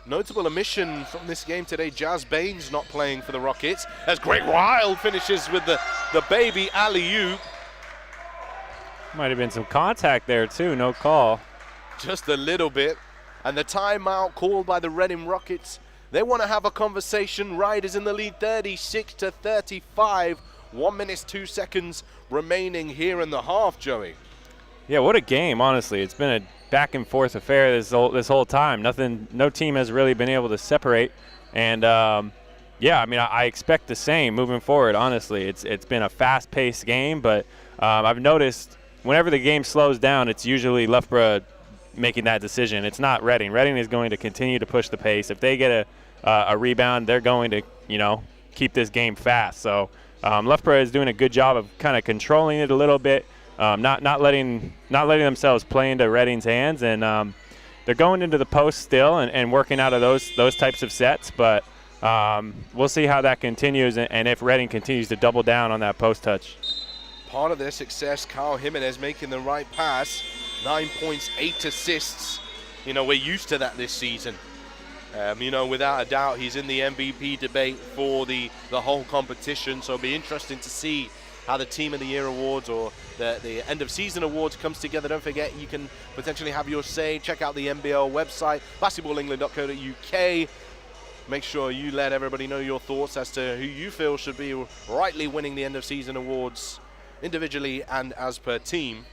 Notable omission from this game today, Jazz Baines not playing for the Rockets, as Greg Wild finishes with the baby alley-oop.
Might have been some contact there, too. No call.
Just a little bit. And the timeout called by the Reading Rockets. They want to have a conversation. Riders in the lead 36-35. 1 minute, 2 seconds remaining here in the half, Joey.
Yeah, what a game, honestly. It's been a back-and-forth affair this whole time. No team has really been able to separate. And, yeah, I mean, I expect the same moving forward, honestly. It's been a fast-paced game, but I've noticed whenever the game slows down, it's usually Loughborough making that decision. It's not Reading. Reading is going to continue to push the pace. If they get a rebound, they're going to, keep this game fast. So Loughborough is doing a good job of kind of controlling it a little bit, not letting themselves play into Reading's hands, and they're going into the post still and working out of those types of sets. But we'll see how that continues and if Reading continues to double down on that post touch.
Part of their success, Kyle Jimenez making the right pass. 9 points, 8 assists. We're used to that this season. Without a doubt, he's in the MVP debate for the whole competition. So it'll be interesting to see how the Team of the Year awards or the end of season awards comes together. Don't forget, you can potentially have your say. Check out the NBL website, basketballengland.co.uk. Make sure you let everybody know your thoughts as to who you feel should be rightly winning the end of season awards individually and as per team.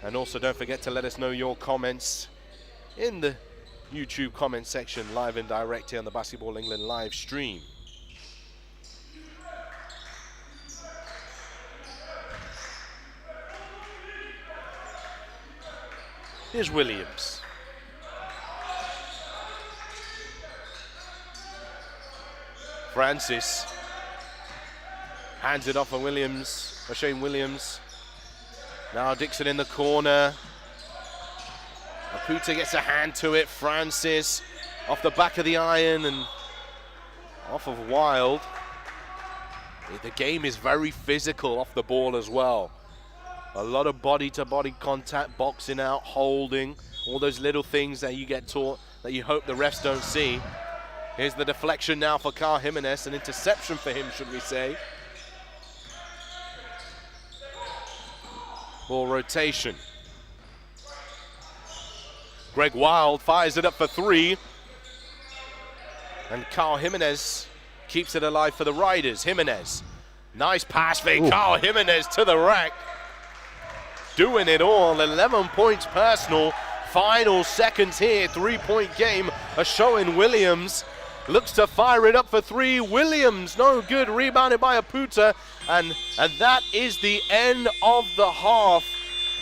And also don't forget to let us know your comments in the YouTube comment section, live and direct here on the Basketball England live stream. Here's Williams. Francis hands it off for Shane Williams. Now Dixon in the corner. Maputa gets a hand to it. Francis off the back of the iron and off of Wild. The game is very physical off the ball as well. A lot of body-to-body contact, boxing out, holding, all those little things that you get taught that you hope the refs don't see. Here's the deflection now for Kyle Jimenez, an interception for him, should we say. Ball rotation. Greg Wild fires it up for 3. And Kyle Jimenez keeps it alive for the Riders. Jimenez, nice pass for Kyle Jimenez to the rack. Doing it all, 11 points personal. Final seconds here, 3-point game. A showing Williams. Looks to fire it up for 3. Williams, no good, rebounded by Aputa. And that is the end of the half.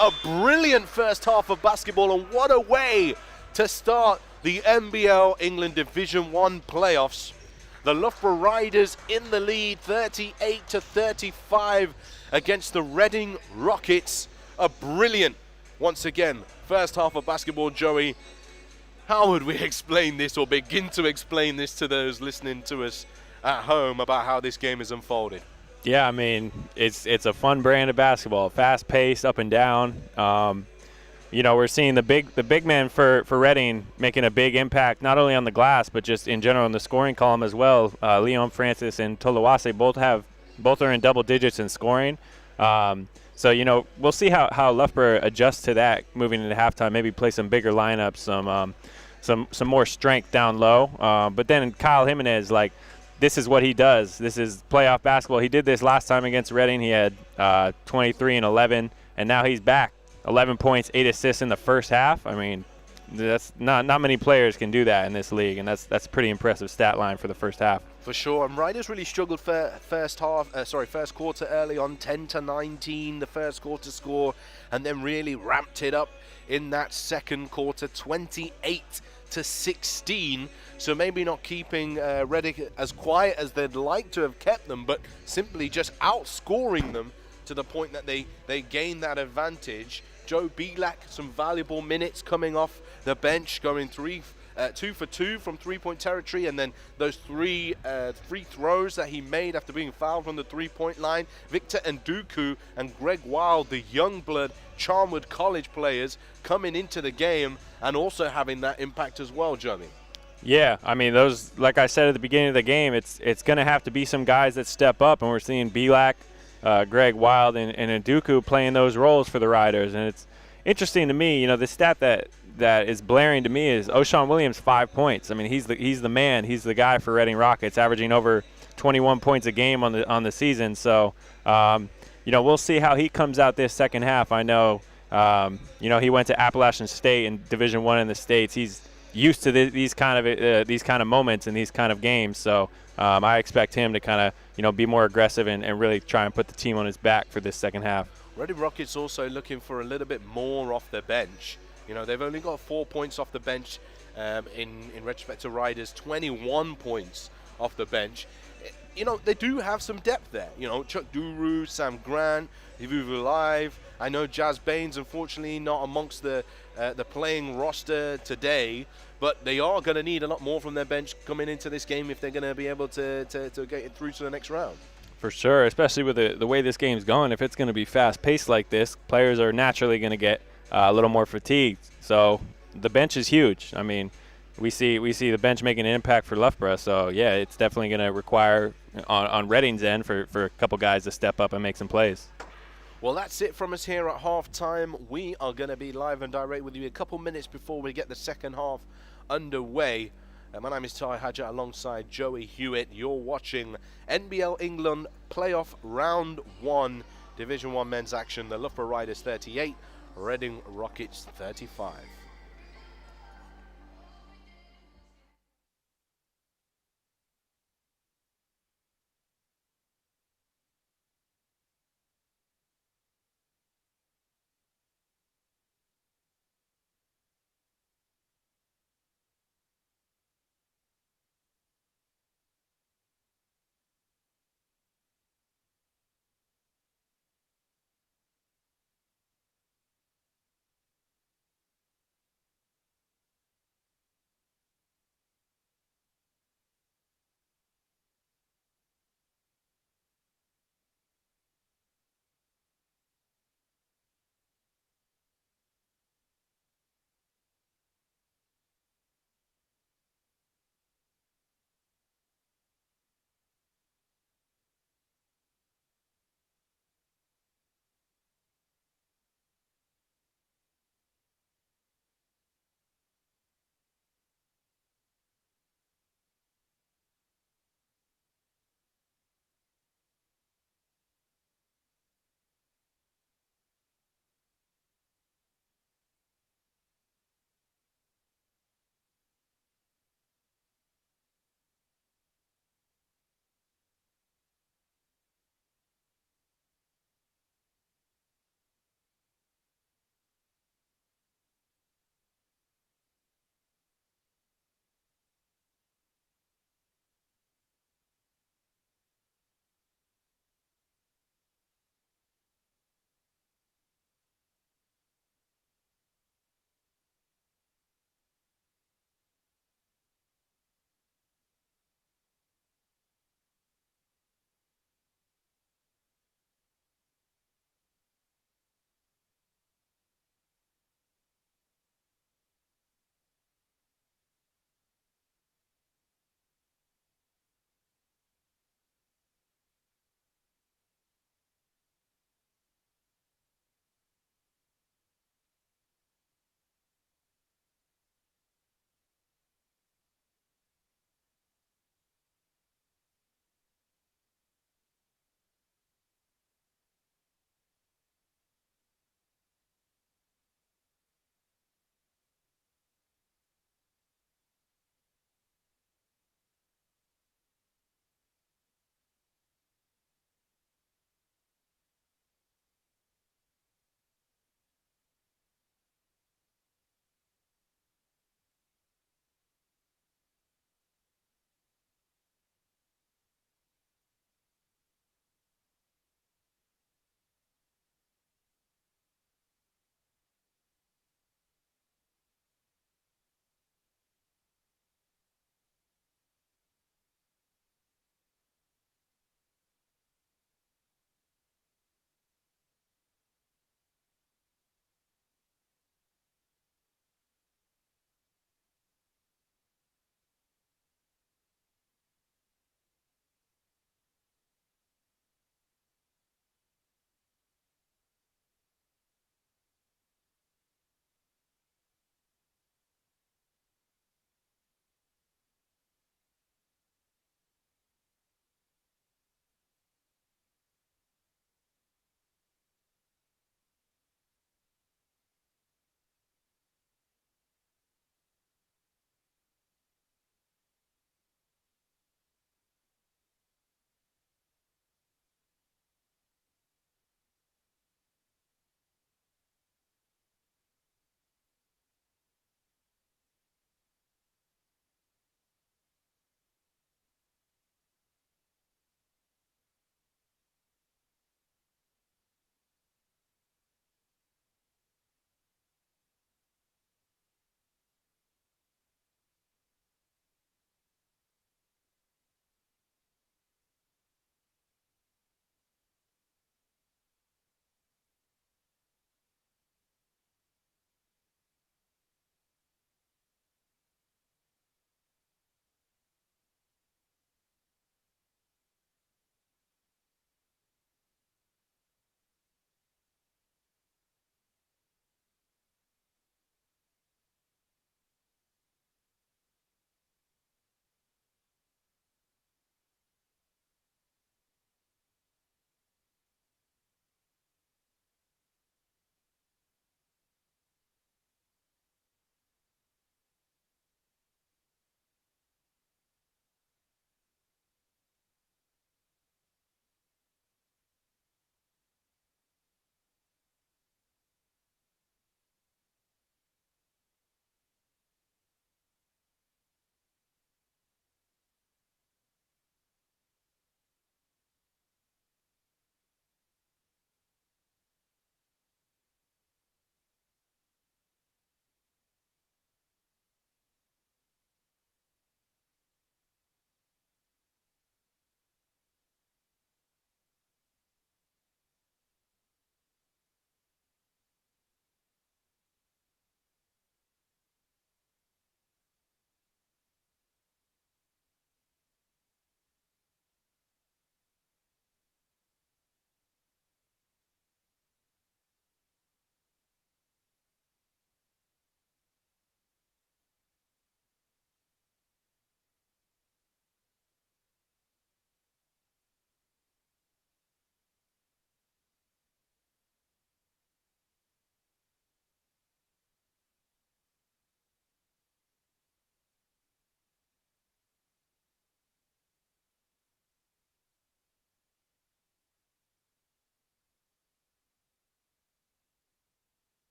A brilliant first half of basketball, and what a way to start the NBL England Division 1 playoffs. The Loughborough Riders in the lead, 38-35 against the Reading Rockets. A brilliant, once again, first half of basketball, Joey. How would we explain this or begin to explain this to those listening to us at home about how this game is unfolded?
Yeah, I mean, it's a fun brand of basketball, fast-paced, up and down. We're seeing the big man for Reading making a big impact, not only on the glass, but just in general in the scoring column as well. Leon Francis and Tolawase both are in double digits in scoring. So, we'll see how Loughborough adjusts to that moving into halftime, maybe play some bigger lineups, some more strength down low. But then Kyle Jimenez, this is what he does. This is playoff basketball. He did this last time against Reading. He had 23 and 11, and now he's back. 11 points, 8 assists in the first half. I mean, that's not many players can do that in this league, and that's a pretty impressive stat line for the first half.
For sure, and Riders really struggled for first quarter early on, 10-19, the first quarter score, and then really ramped it up in that second quarter, 28-16. So maybe not keeping Reading as quiet as they'd like to have kept them, but simply just outscoring them to the point that they gained that advantage. Joe Belak, some valuable minutes coming off the bench, going 2 for 2 from three-point territory, and then those 3 free throws that he made after being fouled from the three-point line. Victor Nduku and Greg Wild, the young blood Charnwood College players, coming into the game and also having that impact as well, Joey.
Yeah, I mean, those, like I said at the beginning of the game, it's going to have to be some guys that step up, and we're seeing Belak, Greg Wild and Nduku playing those roles for the Riders. And it's interesting to me, the stat that is blaring to me is O'Shawn Williams, 5 points. I mean, he's the man. He's the guy for Reading Rockets, averaging over 21 points a game on the season. So, we'll see how he comes out this second half. I know, he went to Appalachian State in Division I in the States. He's used to these kind of moments and these kind of games. So I expect him to kind of be more aggressive and really try and put the team on his back for this second half.
Reading Rockets also looking for a little bit more off their bench. They've only got 4 points off the bench in retrospect to Riders, 21 points off the bench. They do have some depth there. Chuck Duru, Sam Grant, Ivuvu Live. I know Jazz Baines, unfortunately, not amongst the playing roster today, but they are going to need a lot more from their bench coming into this game if they're going to be able to get it through to the next round.
For sure, especially with the way this game's going. If it's going to be fast-paced like this, players are naturally going to get a little more fatigued. So the bench is huge. I mean, we see the bench making an impact for Loughborough. So, yeah, it's definitely going to require on Reading's end for a couple guys to step up and make some plays.
Well, that's it from us here at halftime. We are going to be live and direct with you a couple minutes before we get the second half underway. My name is Ty Hadja alongside Joey Hewitt. You're watching NBL England Playoff Round 1, Division 1 men's action. The Loughborough Riders 38, Reading Rockets 35.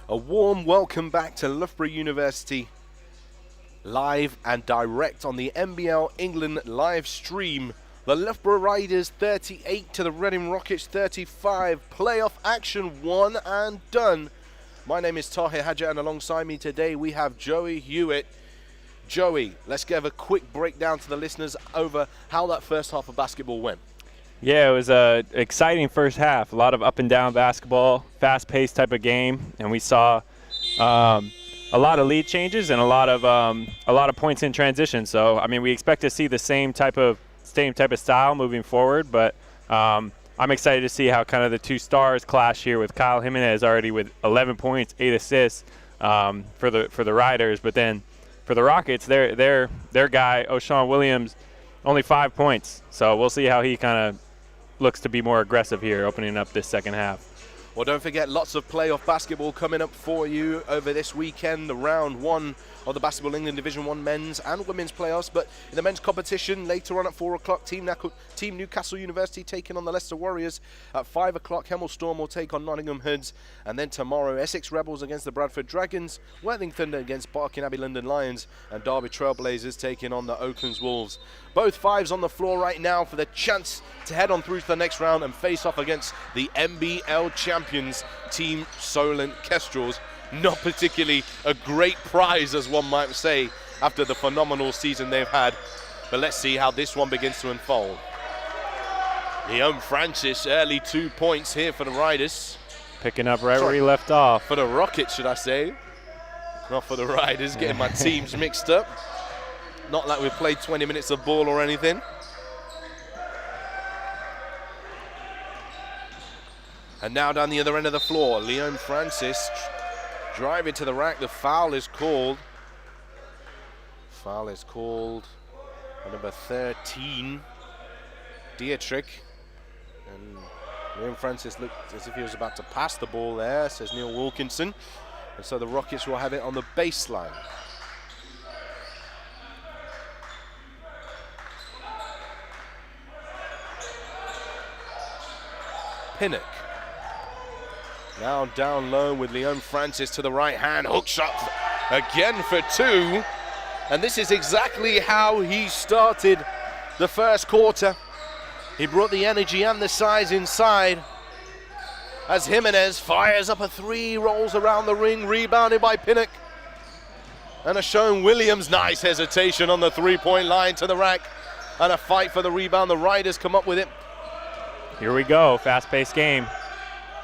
A warm welcome back to Loughborough University, live and direct on the NBL England live stream. The Loughborough Riders 38 to the Reading Rockets 35. Playoff action, one and done. My name is Tahir Hadja, and alongside me today we have Joey Hewitt. Joey, let's give a quick breakdown to the listeners over how that first half of basketball went.
Yeah, it was an exciting first half. A lot of up and down basketball, fast-paced type of game, and we saw a lot of lead changes and a lot of points in transition. So, I mean, we expect to see the same type of style moving forward. But I'm excited to see how kind of the two stars clash here with Kyle Jimenez already with 11 points, 8 assists for the Riders. But then for the Rockets, their guy O'Shawn Williams, only 5 points. So we'll see how he kind of looks to be more aggressive here opening up this second half.
Well, don't forget, lots of playoff basketball coming up for you over this weekend, the round one of the Basketball England Division 1 men's and women's playoffs. But in the men's competition, later on at 4 o'clock, Team Newcastle University taking on the Leicester Warriors. At 5 o'clock, Hemel Storm will take on Nottingham Hoods. And then tomorrow, Essex Rebels against the Bradford Dragons, Worthing Thunder against Barking Abbey London Lions, and Derby Trailblazers taking on the Oaklands Wolves. Both fives on the floor right now for the chance to head on through to the next round and face off against the NBL champions, Team Solent Kestrels. Not particularly a great prize, as one might say, after the phenomenal season they've had. But let's see how this one begins to unfold. Leon Francis, early 2 points here for the Riders.
Picking up right where he left off.
For the Rockets, should I say. Not for the Riders, getting my teams mixed up. Not like we've played 20 minutes of ball or anything. And now down the other end of the floor, Leon Francis driving to the rack. The foul is called. Foul is called on number 13, Dietrich. And Leon Francis looked as if he was about to pass the ball there, says Neil Wilkinson. And so the Rockets will have it on the baseline. Pinnock. Now down low with Leon Francis to the right hand. Hook shot again for two. And this is exactly how he started the first quarter. He brought the energy and the size inside. As Jimenez fires up a three, rolls around the ring, rebounded by Pinnock. And O'Shawn Williams, nice hesitation on the three-point line to the rack. And a fight for the rebound. The Riders come up with it.
Here we go, fast-paced game.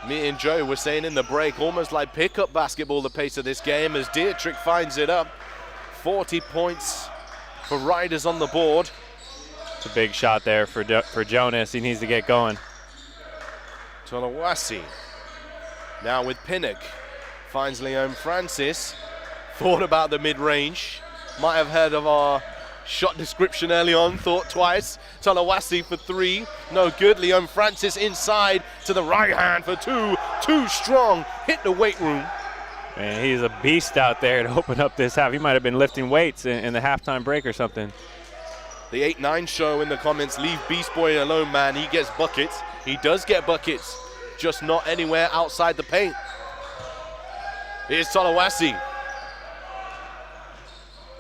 Me and Joe were saying in the break, almost like pickup basketball, the pace of this game, as Dietrich finds it up. 40 points for Riders on the board.
It's a big shot there for Jonas. He needs to get going.
Tolawasi now with Pinnock. Finds Leon Francis. Thought about the mid-range. Might have heard of our shot description early on, thought twice. Tolawasi for three, no good. Leon Francis inside to the right hand for two. Too strong, hit the weight room.
Man, he's a beast out there to open up this half. He might have been lifting weights in the halftime break or something.
The 8-9 show in the comments, leave Beast Boy alone, man. He gets buckets. He does get buckets, just not anywhere outside the paint. Here's Tolawasi.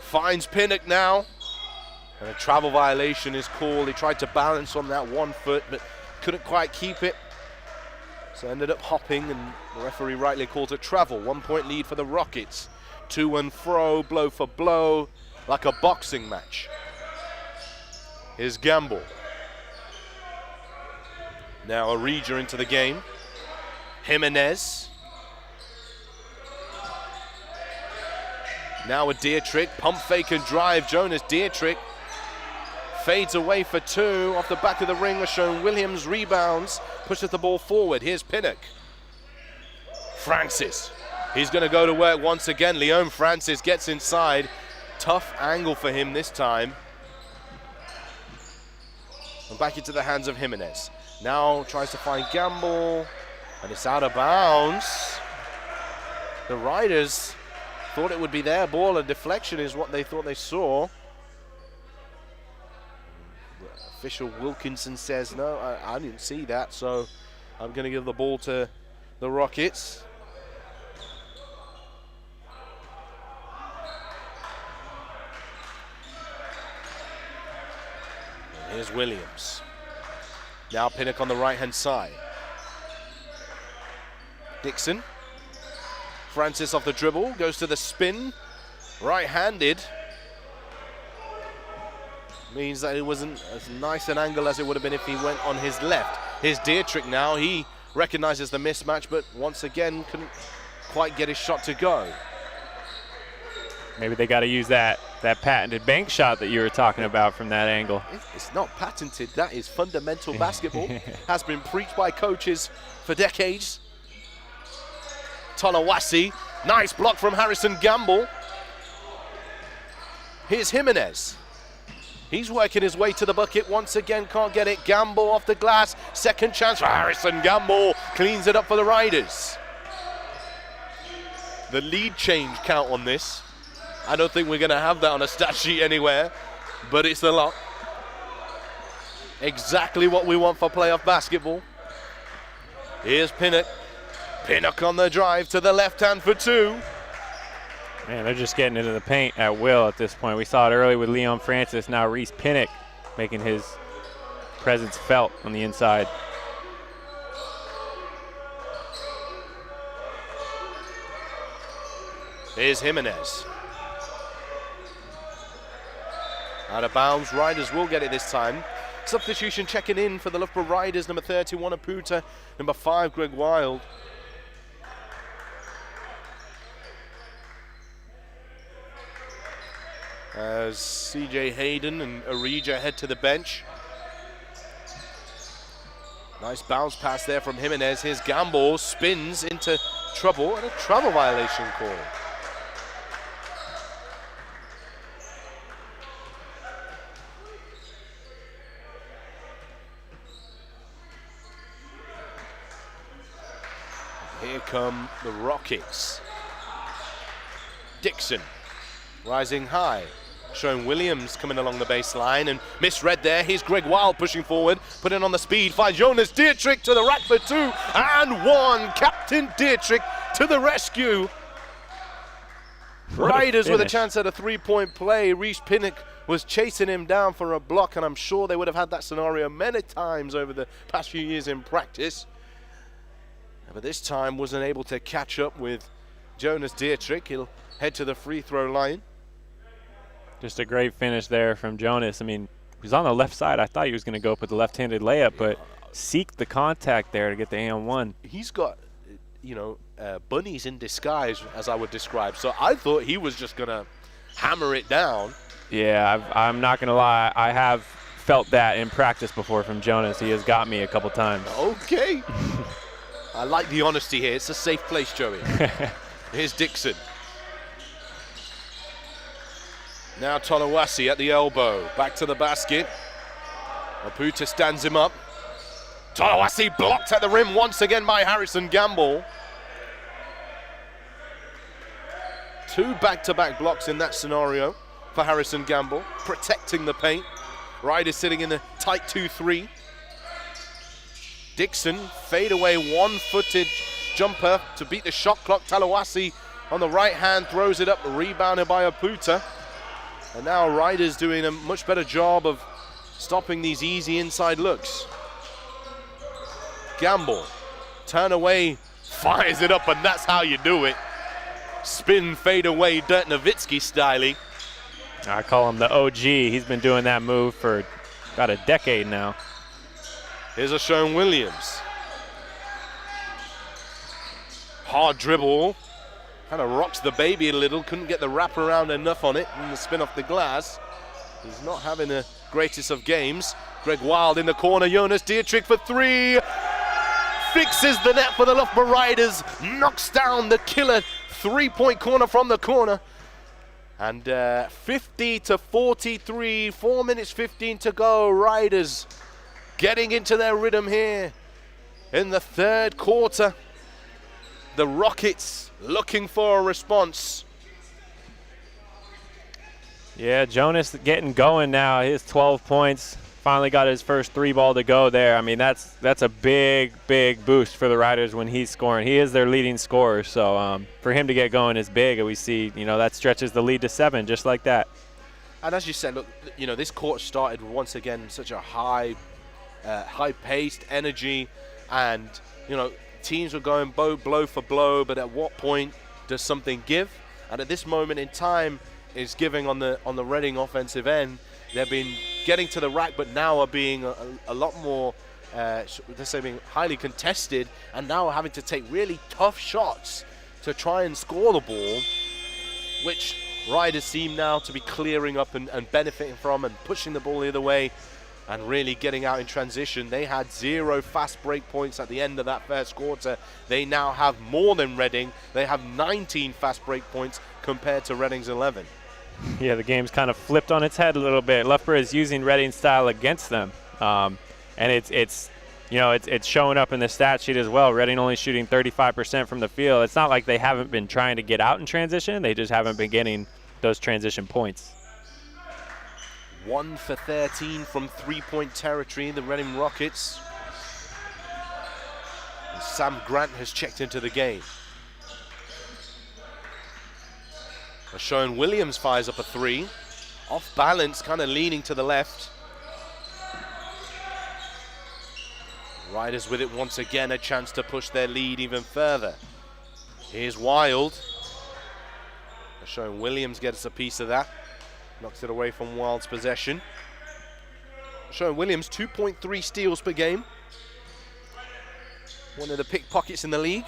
Finds Pinnock now. And a travel violation is called. He tried to balance on that 1 foot, but couldn't quite keep it. So ended up hopping, and the referee rightly called it travel. 1 point lead for the Rockets. To and fro, blow for blow, like a boxing match. Here's Gamble. Now Arija into the game. Jimenez. Now with Dietrich, pump fake and drive. Jonas Dietrich fades away for two. Off the back of the ring, O'Shawn Williams rebounds, pushes the ball forward. Here's Pinnock. Francis. He's going to go to work once again. Leon Francis gets inside. Tough angle for him this time. And back into the hands of Jimenez. Now tries to find Gamble, and it's out of bounds. The Riders thought it would be their ball. A deflection is what they thought they saw. Official Wilkinson says, no, I didn't see that, so I'm going to give the ball to the Rockets. Here's Williams. Now Pinnock on the right-hand side. Dixon. Francis off the dribble, goes to the spin. Right-handed. Means that it wasn't as nice an angle as it would have been if he went on his left. Here's Dietrich now. He recognizes the mismatch, but once again couldn't quite get his shot to go.
Maybe they got to use that patented bank shot that you were talking about from that angle.
It's not patented. That is fundamental basketball. Has been preached by coaches for decades. Tolawasi. Nice block from Harrison Gamble. Here's Jimenez. He's working his way to the bucket. Once again, can't get it. Gamble off the glass. Second chance for Harrison Gamble. Cleans it up for the Riders. The lead change count on this. I don't think we're going to have that on a stat sheet anywhere, but it's a lot. Exactly what we want for playoff basketball. Here's Pinnock. Pinnock on the drive to the left hand for two.
Man, they're just getting into the paint at will at this point. We saw it early with Leon Francis. Now Reese Pinnock making his presence felt on the inside.
Here's Jimenez. Out of bounds, Riders will get it this time. Substitution checking in for the Loughborough Riders, number 31, Aputa, number 5, Greg Wild. As CJ Hayden and Arija head to the bench. Nice bounce pass there from Jimenez. Here's Gamble, spins into trouble, and a travel violation call. Here come the Rockets. Dixon rising high, showing Williams coming along the baseline and misread there. Here's Greg Wild pushing forward, putting on the speed, finds Jonas Dietrich to the rack for 2 and 1. Captain Dietrich to the rescue. Riders with a chance at a three-point play. Reese Pinnock was chasing him down for a block, and I'm sure they would have had that scenario many times over the past few years in practice. But this time wasn't able to catch up with Jonas Dietrich. He'll head to the free throw line.
Just a great finish there from Jonas. I mean, he was on the left side. I thought he was going to go up with the left-handed layup, but seek the contact there to get the and-one.
He's got, bunnies in disguise, as I would describe. So I thought he was just going to hammer it down.
Yeah, I'm not going to lie. I have felt that in practice before from Jonas. He has got me a couple times.
Okay. I like the honesty here. It's a safe place, Joey. Here's Dixon. Now Tolawasi at the elbow. Back to the basket. Aputa stands him up. Tolawasi blocked at the rim once again by Harrison Gamble. 2 back-to-back blocks in that scenario for Harrison Gamble, protecting the paint. Riders sitting in a tight 2-3. Dixon, fadeaway one-footed jumper to beat the shot clock. Tolawasi on the right hand throws it up, rebounded by Aputa. And now Riders doing a much better job of stopping these easy inside looks. Gamble, turn away, fires it up, and that's how you do it. Spin, fade away, Dirk Nowitzki styling.
I call him the OG. He's been doing that move for about a decade now.
Here's a Sean Williams. Hard dribble. Kind of rocks the baby a little. Couldn't get the wrap around enough on it. And the spin off the glass. He's not having the greatest of games. Greg Wild in the corner. Jonas Dietrich for 3. Fixes the net for the Loughborough Riders. Knocks down the killer three-point corner from the corner. And 50-43. 4 minutes 15 to go. Riders getting into their rhythm here in the third quarter. The Rockets looking for a response.
Yeah, Jonas getting going now. His 12 points. Finally got his first 3 ball to go there. I mean, that's a big, big boost for the Riders when he's scoring. He is their leading scorer, so for him to get going is big. And we see, that stretches the lead to 7 just like that.
And as you said, look, this quarter started once again such a high-paced energy, and teams were going blow for blow. But at what point does something give? And at this moment in time, is giving on the Reading offensive end. They've been getting to the rack, but now are being a lot more, let's say, being highly contested, and now having to take really tough shots to try and score the ball, which Riders seem now to be clearing up and benefiting from, and pushing the ball the other way and really getting out in transition. They had 0 fast break points at the end of that first quarter. They now have more than Reading. They have 19 fast break points compared to Reading's 11.
Yeah, the game's kind of flipped on its head a little bit. Loughborough is using Reading style against them, and it's showing up in the stat sheet as well. Reading only shooting 35% from the field. It's not like they haven't been trying to get out in transition. They just haven't been getting those transition points.
1 for 13 from three-point territory, the Reading Rockets. And Sam Grant has checked into the game. Sean Williams fires up a 3. Off balance, kind of leaning to the left. Riders with it once again, a chance to push their lead even further. Here's Wild. Sean Williams gets a piece of that. Knocks it away from Wild's possession. Sean Williams, 2.3 steals per game. One of the pickpockets in the league.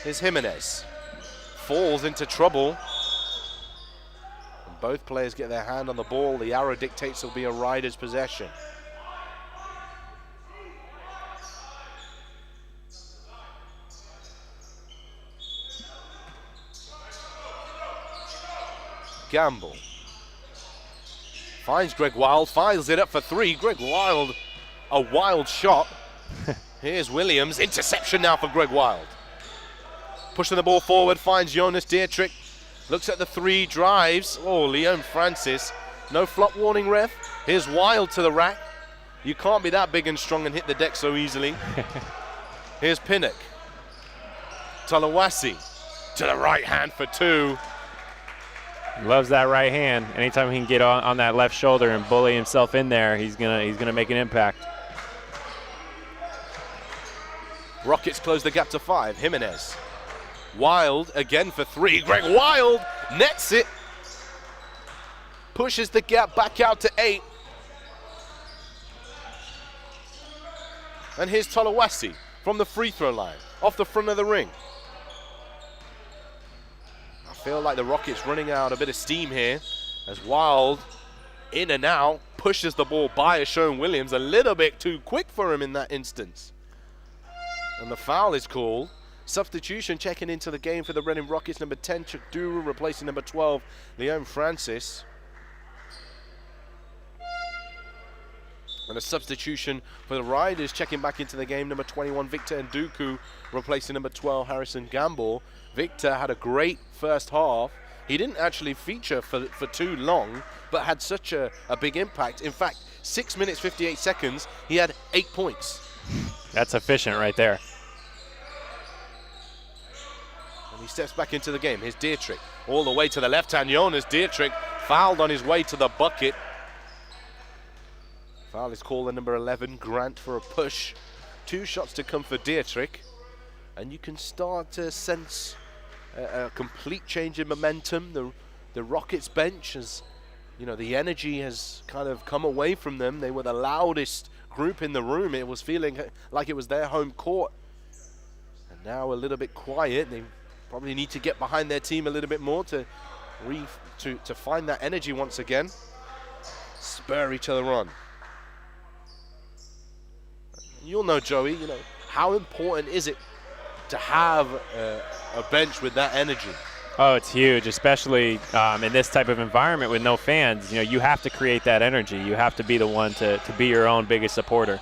Here's Jimenez. Falls into trouble. And both players get their hand on the ball. The arrow dictates it'll be a Riders' possession. Gamble finds Greg Wild, fires it up for 3. Greg Wild, a wild shot. Here's Williams, interception now for Greg Wild. Pushing the ball forward, finds Jonas Dietrich, looks at the 3, drives. Oh, Leon Francis, no flop warning, ref. Here's Wild to the rack. You can't be that big and strong and hit the deck so easily. Here's Pinnock. Talawasi to the right hand for 2.
Loves that right hand. Anytime he can get on that left shoulder and bully himself in there, he's gonna make an impact.
Rockets close the gap to 5. Jimenez. Wild again for 3. Greg Wild nets it. Pushes the gap back out to 8. And here's Talawasi from the free throw line, off the front of the ring. I feel like the Rockets running out a bit of steam here, as Wild, in and out, pushes the ball by Sean Williams, a little bit too quick for him in that instance. And the foul is called. Substitution checking into the game for the Reading Rockets, number 10, Chuck Duru, replacing number 12, Leon Francis. And a substitution for the Riders, checking back into the game, number 21, Victor Nduku, replacing number 12, Harrison Gamble. Victor had a great first half. He didn't actually feature for too long, but had such a big impact. In fact, 6 minutes, 58 seconds, he had 8 points.
That's efficient right there.
And he steps back into the game. Here's Dietrich, all the way to the left hand. Jonas Dietrich fouled on his way to the bucket. Foul is called on number 11, Grant, for a push. 2 shots to come for Dietrich. And you can start to sense a complete change in momentum. The Rockets bench has, the energy has kind of come away from them. They were the loudest group in the room. It was feeling like it was their home court. And now a little bit quiet. They probably need to get behind their team a little bit more to find that energy once again. Spur each other on. You'll know, Joey, how important is it to have a bench with that energy?
Oh, it's huge, especially in this type of environment with no fans. You have to create that energy. You have to be the one to be your own biggest supporter.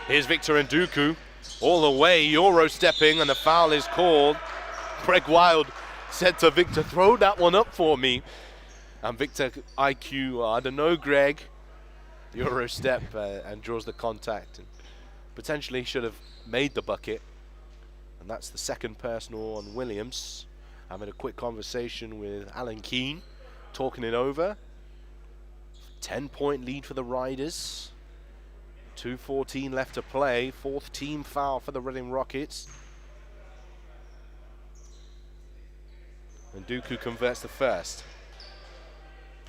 Here's Victor Nduku, all the way, Euro stepping, and the foul is called. Greg Wild said to Victor, throw that one up for me. And Victor, IQ, I don't know, Greg. Euro step and draws the contact. And potentially should have made the bucket. And that's the second personal on Williams. Having a quick conversation with Alan Keane, talking it over. 10-point lead for the Riders. 2:14 left to play. 4th team foul for the Reading Rockets. And Dooku converts the first.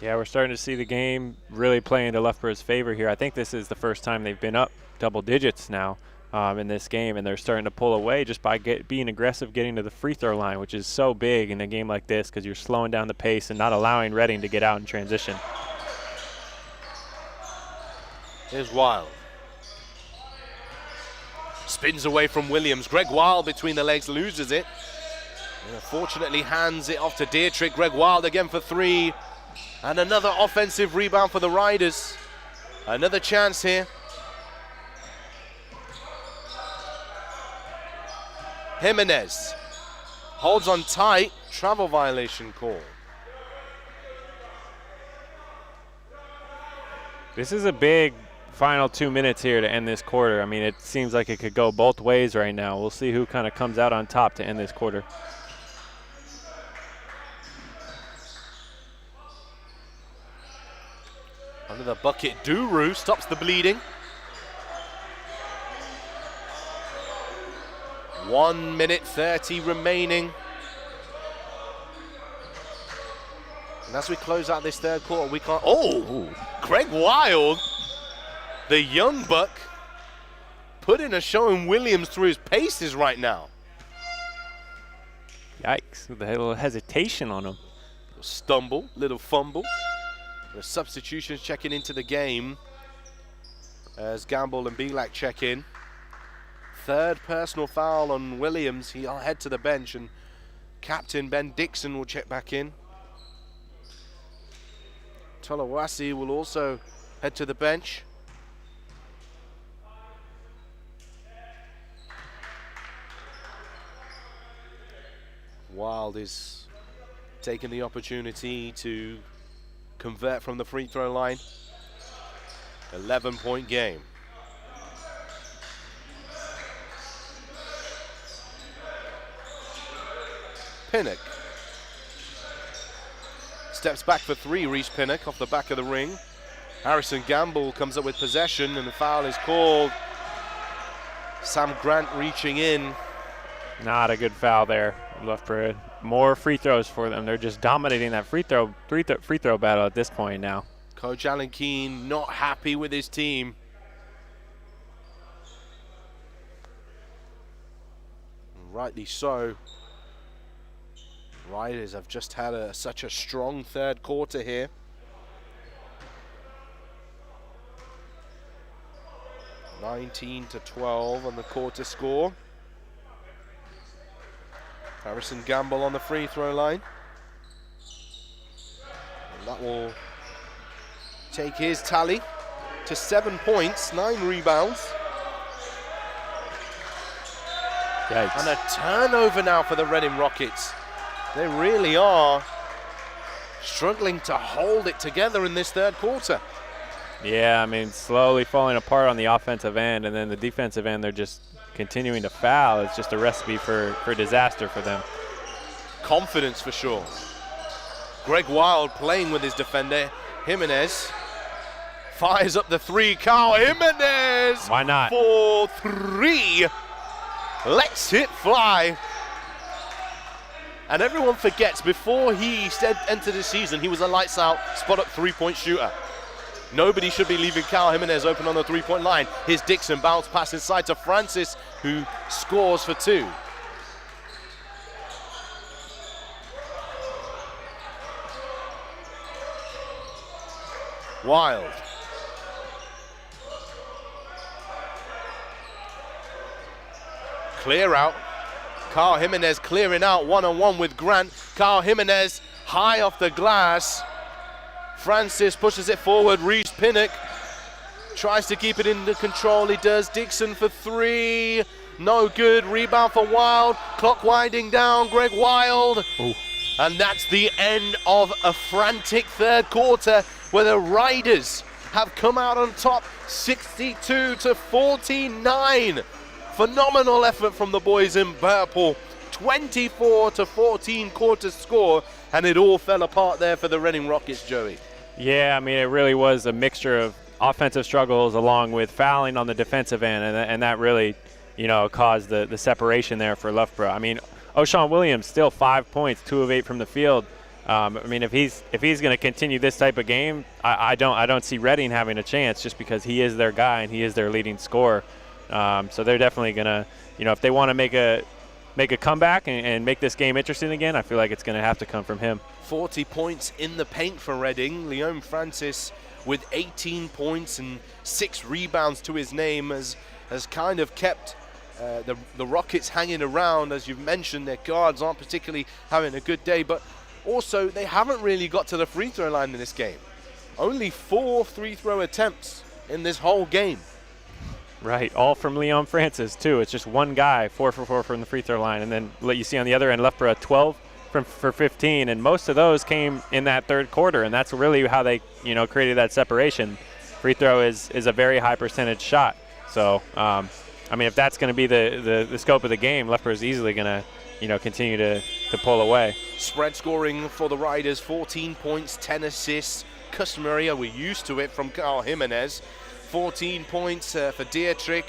Yeah, we're starting to see the game really play into Loughborough's favor here. I think this is the first time they've been up double digits now in this game, and they're starting to pull away just by being aggressive, getting to the free throw line, which is so big in a game like this because you're slowing down the pace and not allowing Reading to get out in transition.
Here's Wild. Spins away from Williams. Greg Wild between the legs loses it. And unfortunately hands it off to Dietrich. Greg Wild again for 3. And another offensive rebound for the Riders. Another chance here. Jimenez holds on tight. Travel violation call.
This is a big final 2 minutes here to end this quarter. I mean, it seems like it could go both ways right now. We'll see who kind of comes out on top to end this quarter.
Under the bucket, Duru stops the bleeding. 1 minute 30 remaining. And as we close out this third quarter, we can't. Oh, Greg Wild, the young buck, putting a showing Williams through his paces right now.
Yikes, with a little hesitation on him.
Little stumble, little fumble. The substitutions checking into the game as Gamble and Belak check in. 3rd personal foul on Williams. He'll head to the bench, and captain Ben Dixon will check back in. Tolawasi will also head to the bench. Wild is taking the opportunity to convert from the free throw line. 11-point game. Pinnock steps back for 3. Reese Pinnock off the back of the ring. Harrison Gamble comes up with possession, and the foul is called. Sam Grant reaching in.
Not a good foul there, Loughborough. More free throws for them. They're just dominating that free throw battle at this point now.
Coach Alan Keane not happy with his team. Rightly so. Riders have just had such a strong third quarter here. (19-12) on the quarter score. Harrison Gamble on the free throw line. And that will take his tally to 7 points, 9 rebounds.
Yikes.
And a turnover now for the Reading Rockets. They really are struggling to hold it together in this third quarter.
Yeah, I mean, slowly falling apart on the offensive end, and then the defensive end, they're just continuing to foul. It's just a recipe for disaster for them.
Confidence for sure. Greg Wild playing with his defender. Jimenez fires up the 3. Carl Jimenez!
Why not?
For 3. Lets it fly. And everyone forgets, before he entered the season, he was a lights-out, spot-up 3-point shooter. Nobody should be leaving Carl Jimenez open on the 3-point line. Here's Dixon, bounce pass inside to Francis, who scores for 2. Wild. Clear out. Carl Jimenez clearing out one-on-one with Grant. Carl Jimenez high off the glass. Francis pushes it forward. Reese Pinnock tries to keep it under control. He does. Dixon for 3. No good. Rebound for Wild. Clock winding down. Greg Wild.
Ooh.
And that's the end of a frantic third quarter where the Riders have come out on top 62-49. Phenomenal effort from the boys in purple. 24-14 quarter score, and it all fell apart there for the Reading Rockets, Joey.
Yeah, I mean, it really was a mixture of offensive struggles along with fouling on the defensive end, and that really, caused the separation there for Loughborough. I mean, O'Shawn Williams still 5 points, 2 of 8 from the field. I mean, if he's going to continue this type of game, I don't see Reading having a chance, just because he is their guy and he is their leading scorer. So they're definitely going to, if they want to make a comeback and make this game interesting again, I feel like it's going to have to come from him.
40 points in the paint for Reading. Leon Francis with 18 points and 6 rebounds to his name has kind of kept the Rockets hanging around. As you've mentioned, their guards aren't particularly having a good day, but also they haven't really got to the free throw line in this game. Only 4 free throw attempts in this whole game.
Right, all from Leon Francis, too. It's just one guy, 4 for 4 from the free throw line. And then you see on the other end, Loughborough 12 for 15. And most of those came in that third quarter. And that's really how they, created that separation. Free throw is a very high percentage shot. So, I mean, if that's going to be the scope of the game, Loughborough is easily going to, continue to pull away.
Spread scoring for the Riders, 14 points, 10 assists. Customary, we're used to it from Carl Jimenez. 14 points for Dietrich.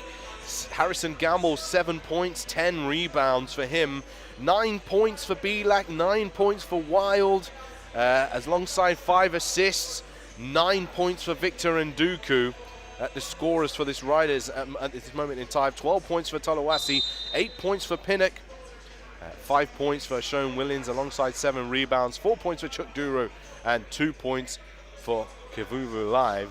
Harrison Gamble, 7 points, 10 rebounds for him. 9 points for Belak, 9 points for Wild, alongside 5 assists. 9 points for Victor Nduku. The scorers for this Riders at this moment in time. 12 points for Tolawasi, 8 points for Pinnock, 5 points for Sean Williams alongside 7 rebounds. 4 points for Chuck Duro and 2 points for Kivuvu Live.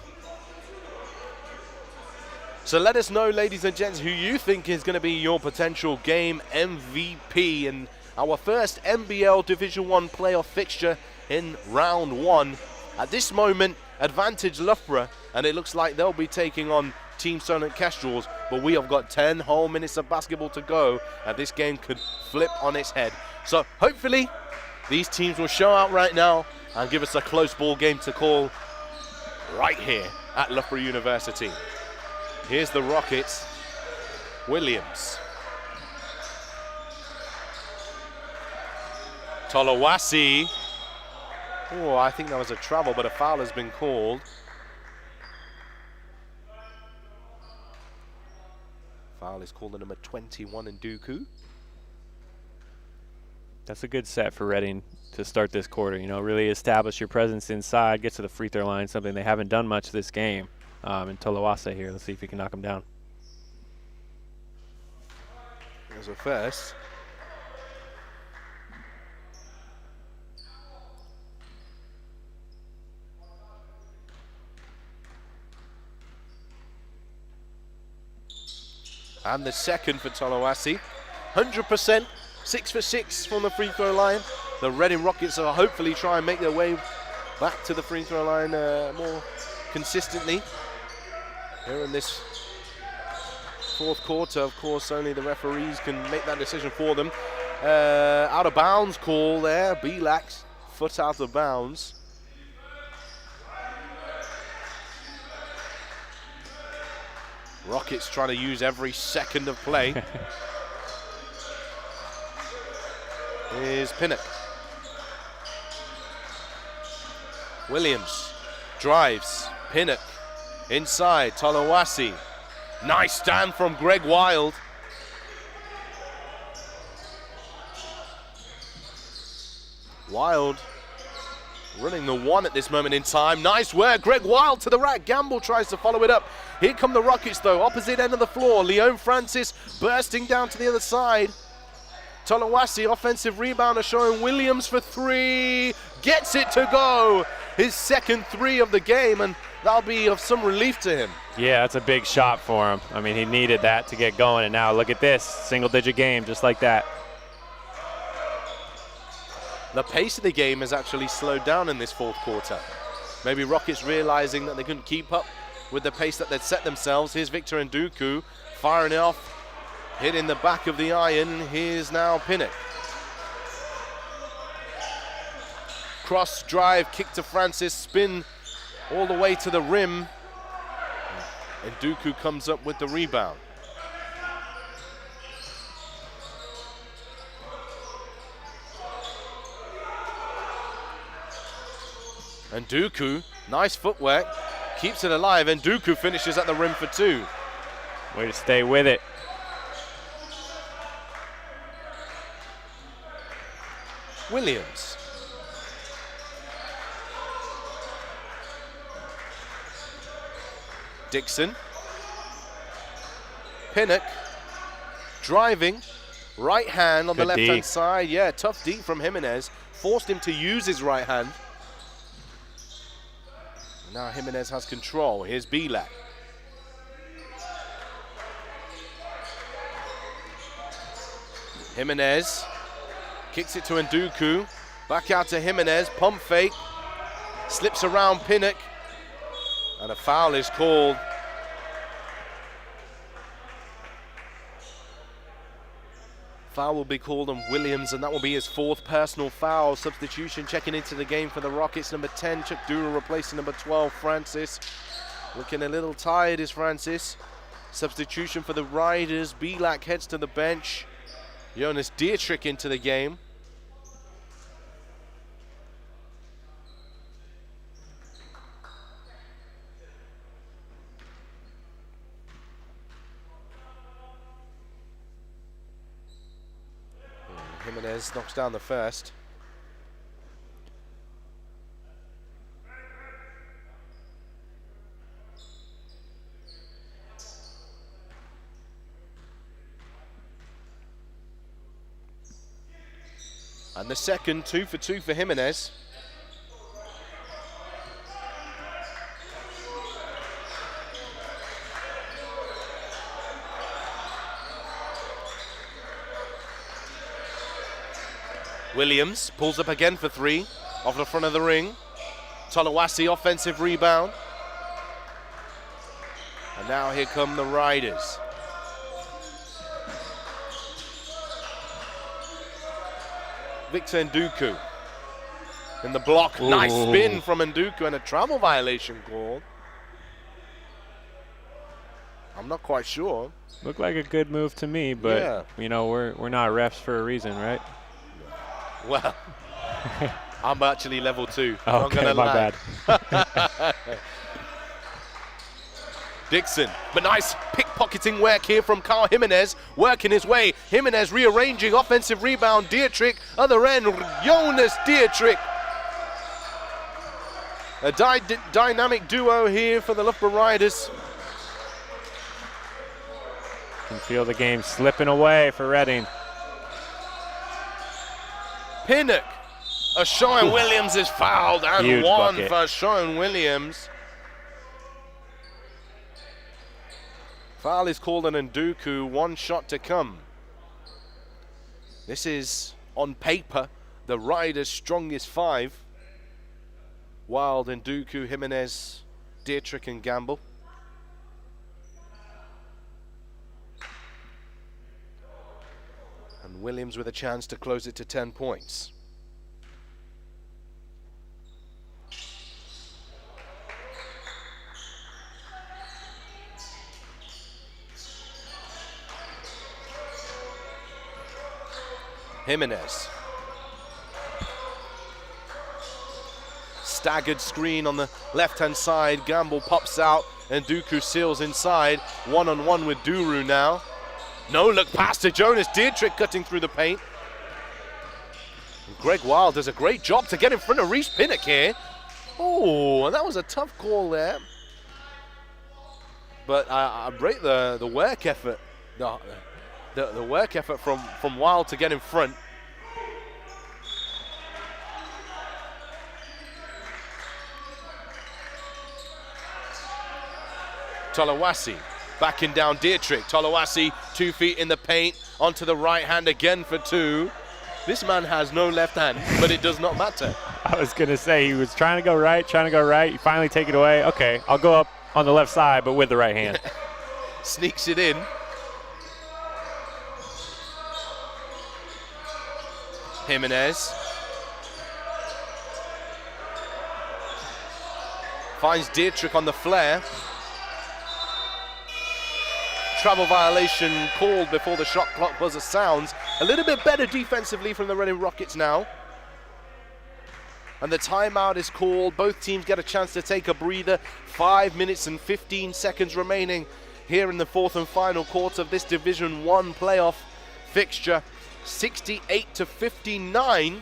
So let us know, ladies and gents, who you think is going to be your potential game MVP in our first NBL Division 1 playoff fixture in round 1. At this moment, advantage Loughborough, and it looks like they'll be taking on Team Solent Kestrels, but we have got 10 whole minutes of basketball to go, and this game could flip on its head. So hopefully these teams will show out right now and give us a close ball game to call right here at Loughborough University. Here's the Rockets. Williams. Tolawasi. Oh, I think that was a travel, but a foul has been called. Foul is called on number 21 in Nduku.
That's a good set for Reading to start this quarter. Really establish your presence inside, get to the free throw line, something they haven't done much this game. And Tolawase here. Let's see if he can knock him down.
There's a first. And the second for Tolawasi. 100%, 6 for 6 from the free throw line. The Reading Rockets will hopefully try and make their way back to the free throw line more consistently. Here in this fourth quarter, of course, only the referees can make that decision for them. Out of bounds call there. Belak's foot out of bounds. Rockets trying to use every second of play. Here's Pinnock. Williams drives. Pinnock inside. Tolawasi. Nice stand from Greg Wild. Wild running the one at this moment in time. Nice work. Greg Wild to the rack. Gamble tries to follow it up. Here come the Rockets though. Opposite end of the floor. Leon Francis bursting down to the other side. Tolawasi, offensive rebounder, showing Williams for 3. Gets it to go. His second 3 of the game, and that'll be of some relief to him.
Yeah, that's a big shot for him. I mean, he needed that to get going, and now look at this. Single-digit game, just like that.
The pace of the game has actually slowed down in this fourth quarter. Maybe Rockets realizing that they couldn't keep up with the pace that they'd set themselves. Here's Victor Nduku firing it off. Hit in the back of the iron. Here's now Pinnock. Cross drive, kick to Francis, spin all the way to the rim. And Nduku comes up with the rebound. And Dooku, nice footwork, keeps it alive, and Dooku finishes at the rim for 2.
Way to stay with it.
Williams. Dixon. Pinnock. Driving. Right hand on the left-hand side. Yeah, tough deep from Jimenez. Forced him to use his right hand. Now Jimenez has control. Here's Bilak. Jimenez kicks it to Nduku. Back out to Jimenez. Pump fake. Slips around Pinnock. And a foul is called. Foul will be called on Williams, and that will be his 4th personal foul. Substitution checking into the game for the Rockets. Number 10, Chuck Dura, replacing number 12, Francis. Looking a little tired is Francis. Substitution for the Riders. Bilak heads to the bench. Jonas Dietrich into the game. Jimenez knocks down the first. And the second, 2 for 2 for Jimenez. Williams pulls up again for 3 off the front of the ring. Tolawasi offensive rebound. And now here come the Riders. Victor Nduku in the block. Ooh. Nice spin from Nduku and a travel violation called. I'm not quite sure.
Looked like a good move to me, but yeah. You know, we're not refs for a reason, right?
Well, I'm actually level 2.
Oh, okay,
I'm
my
bad. Dixon, but nice pickpocketing work here from Carl Jimenez, working his way. Jimenez rearranging, offensive rebound. Dietrich, other end, Jonas Dietrich. A dynamic duo here for the Loughborough Riders.
Can feel the game slipping away for Reading.
Pinnock. Sean Williams is fouled, and
huge
one
bucket
for Sean Williams. Foul is called on Nduku, 1 shot to come. This is, on paper, the Riders' strongest 5. Wild, Nduku, Jimenez, Dietrich and Gamble. And Williams with a chance to close it to 10 points. Jimenez. Staggered screen on the left-hand side. Gamble pops out and Nduku seals inside. One-on-one with Duru now. No look pass to Jonas Dietrich cutting through the paint. And Greg Wild does a great job to get in front of Reece Pinnock here. Oh, and that was a tough call there. But I rate the work effort. The work effort from Wild to get in front. Tolawasi backing down Dietrich. Tolawasi 2 feet in the paint onto the right hand again for 2. This man has no left hand, but it does not matter.
I was going to say he was trying to go right. You finally take it away. Okay, I'll go up on the left side, but with the right hand.
Sneaks it in. Jimenez finds Dietrich on the flare. Travel violation called before the shot clock buzzer sounds. A little bit better defensively from the Reading Rockets now. And the timeout is called. Both teams get a chance to take a breather. 5 minutes and 15 seconds remaining here in the fourth and final quarter of this Division 1 playoff fixture. 68-59.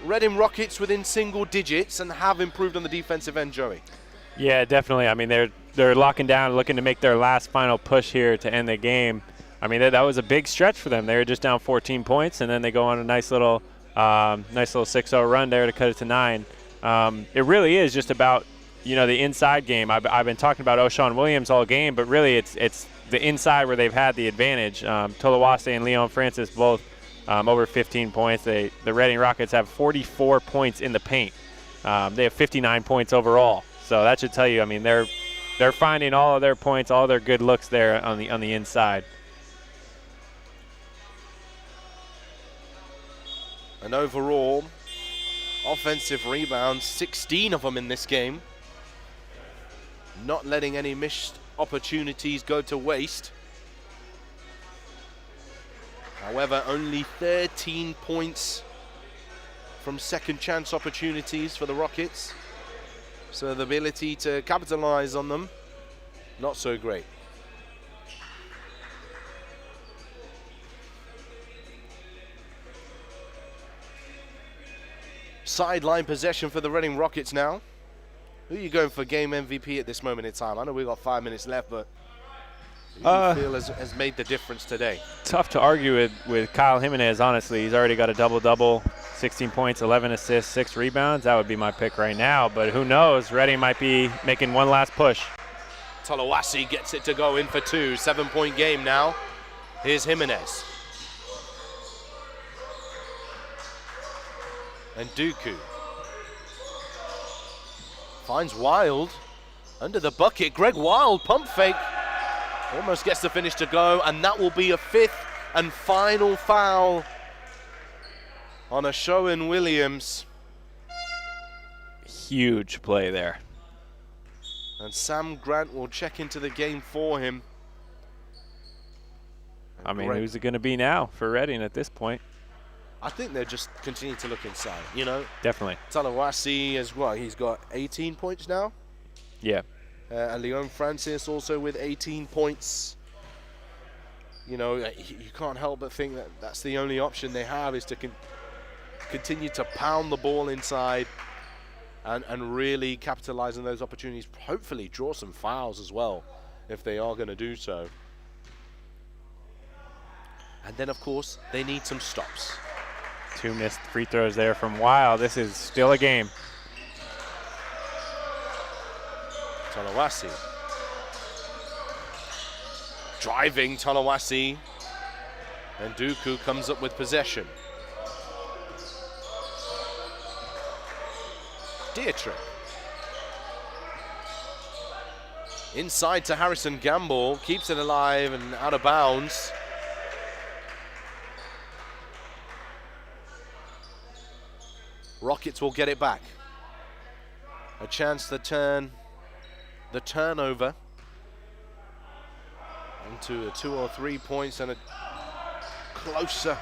Reading Rockets within single digits and have improved on the defensive end, Joey.
Yeah, definitely. I mean, they're locking down, looking to make their last final push here to end the game. I mean, that was a big stretch for them. They were just down 14 points, and then they go on a nice little 6-0 run there to cut it to 9. It really is just about, the inside game. I've been talking about O'Shawn Williams all game, but really it's the inside where they've had the advantage. Tolawase and Leon Francis both over 15 points. The Reading Rockets have 44 points in the paint. They have 59 points overall. So that should tell you, I mean, they're finding all of their points, all their good looks there on the inside.
And overall, offensive rebounds, 16 of them in this game. Not letting any missed opportunities go to waste. However, only 13 points from second chance opportunities for the Rockets. So the ability to capitalize on them, not so great. Sideline possession for the Reading Rockets now. Who are you going for game MVP at this moment in time? I know we've got 5 minutes left, but who do you feel has made the difference today?
Tough to argue with Kyle Jimenez, honestly. He's already got a double-double, 16 points, 11 assists, 6 rebounds. That would be my pick right now, but who knows? Reading might be making one last push.
Tolawase gets it to go in for 2. 7-point game now. Here's Jimenez. And Dooku finds Wild under the bucket. Greg Wild, pump fake. Almost gets the finish to go, and that will be a 5th and final foul on O'Shawn Williams.
Huge play there.
And Sam Grant will check into the game for him.
I mean, who's it going to be now for Reading at this point?
I think they're just continuing to look inside,
Definitely.
Tolawase as well. He's got 18 points now.
Yeah.
And Leon Francis also with 18 points. You can't help but think that that's the only option they have, is to continue to pound the ball inside and really capitalize on those opportunities. Hopefully draw some fouls as well if they are going to do so. And then, of course, they need some stops.
2 missed free throws there from Wild. This is still a game.
Tolawase. Driving Tolawase. And Dooku comes up with possession. Dietrich. Inside to Harrison Gamble. Keeps it alive and out of bounds. Rockets will get it back. A chance to turn the turnover into a 2 or 3 points and a closer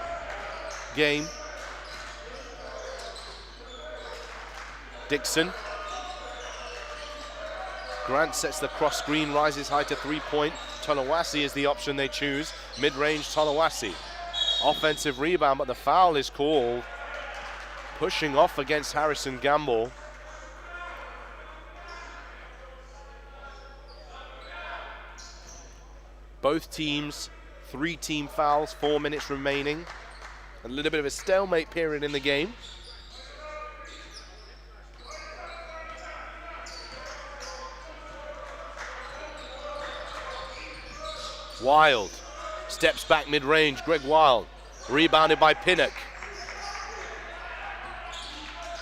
game. Dixon. Grant sets the cross screen, rises high to 3-point. Tolawase is the option they choose. Mid-range Tolawase. Offensive rebound, but the foul is called. Pushing off against Harrison Gamble. Both teams, 3 team fouls, 4 minutes remaining. A little bit of a stalemate period in the game. Wild steps back mid-range. Greg Wild rebounded by Pinnock.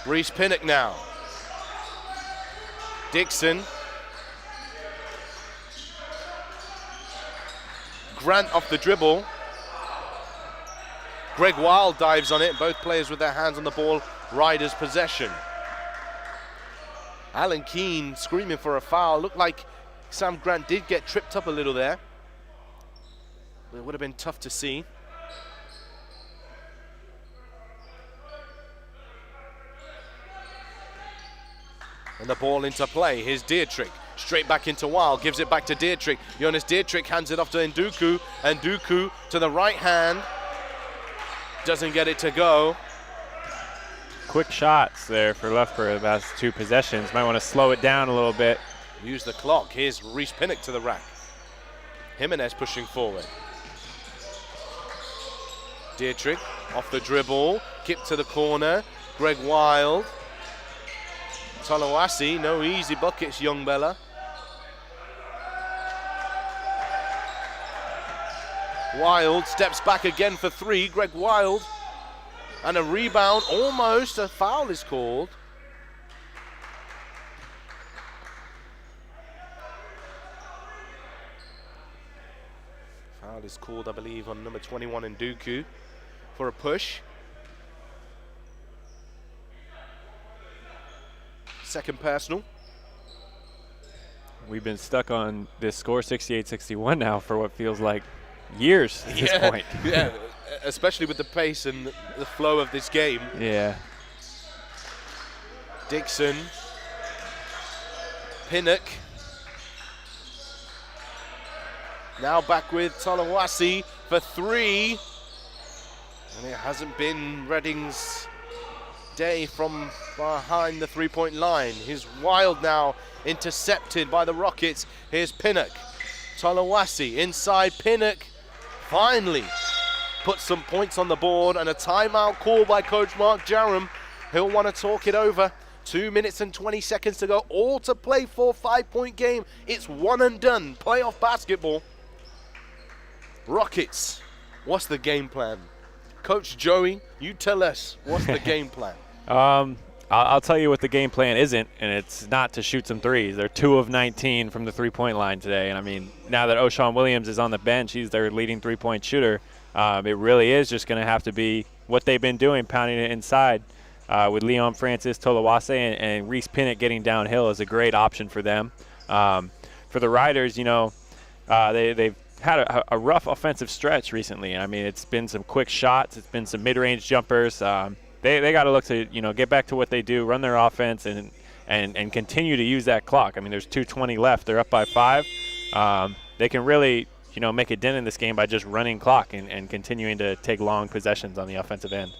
Reese Pinnock now. Dixon. Grant off the dribble. Greg Wild dives on it. Both players with their hands on the ball. Riders possession. Alan Keane screaming for a foul. Looked like Sam Grant did get tripped up a little there. It would have been tough to see. And the ball into play. Here's Dietrich. Straight back into Wild. Gives it back to Dietrich. Jonas Dietrich hands it off to Nduku. And Nduku to the right hand. Doesn't get it to go.
Quick shots there for Loughborough the last 2 possessions. Might want to slow it down a little bit.
Use the clock. Here's Reese Pinnock to the rack. Jimenez pushing forward. Dietrich off the dribble. Kick to the corner. Greg Wild. Tolawasi, no easy buckets, young Bella. Wild steps back again for 3. Greg Wild. And a rebound, almost. A foul is called. Foul is called, I believe, on number 21 Nduku for a push. Second personal.
We've been stuck on this score 68-61 now for what feels like years at this point.
Yeah, especially with the pace and the flow of this game.
Yeah.
Dixon. Pinnock. Now back with Tolawasi for 3. And it hasn't been Reading's day from behind the 3-point line. Here's Wild now intercepted by the Rockets. Here's Pinnock. Tolawasi inside. Pinnock finally puts some points on the board, and a timeout call by Coach Mark Jerram. He'll want to talk it over. 2 minutes and 20 seconds to go. All to play for. 5-point game. It's one and done. Playoff basketball. Rockets, what's the game plan? Coach Joey, you tell us, what's the game plan?
I'll tell you what the game plan isn't, and it's not to shoot some threes. They're 2 of 19 from the 3-point line today. And, I mean, now that O'Shawn Williams is on the bench, he's their leading 3-point shooter. It really is just going to have to be what they've been doing, pounding it inside with Leon Francis, Tolawase, and Reese Pinnock getting downhill is a great option for them. For the Riders, you know, they've had a rough offensive stretch recently. I mean, it's been some quick shots. It's been some mid-range jumpers. They got to look to, you know, get back to what they do, run their offense, and continue to use that clock. I mean, there's 2:20 left. They're up by 5. They can really, you know, make a dent in this game by just running clock and continuing to take long possessions on the offensive end.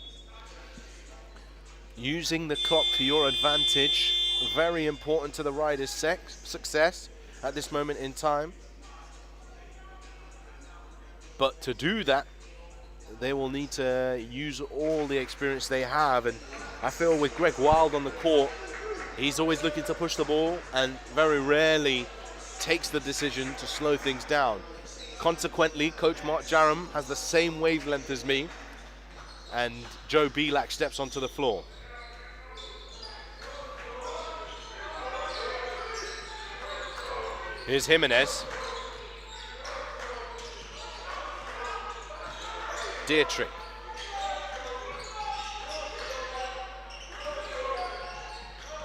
Using the clock to your advantage, very important to the Riders' success at this moment in time. But to do that, they will need to use all the experience they have. And I feel with Greg Wild on the court, he's always looking to push the ball and very rarely takes the decision to slow things down. Consequently, Coach Mark Jerram has the same wavelength as me, and Joe Belak steps onto the floor. Here's Jimenez. Dietrich.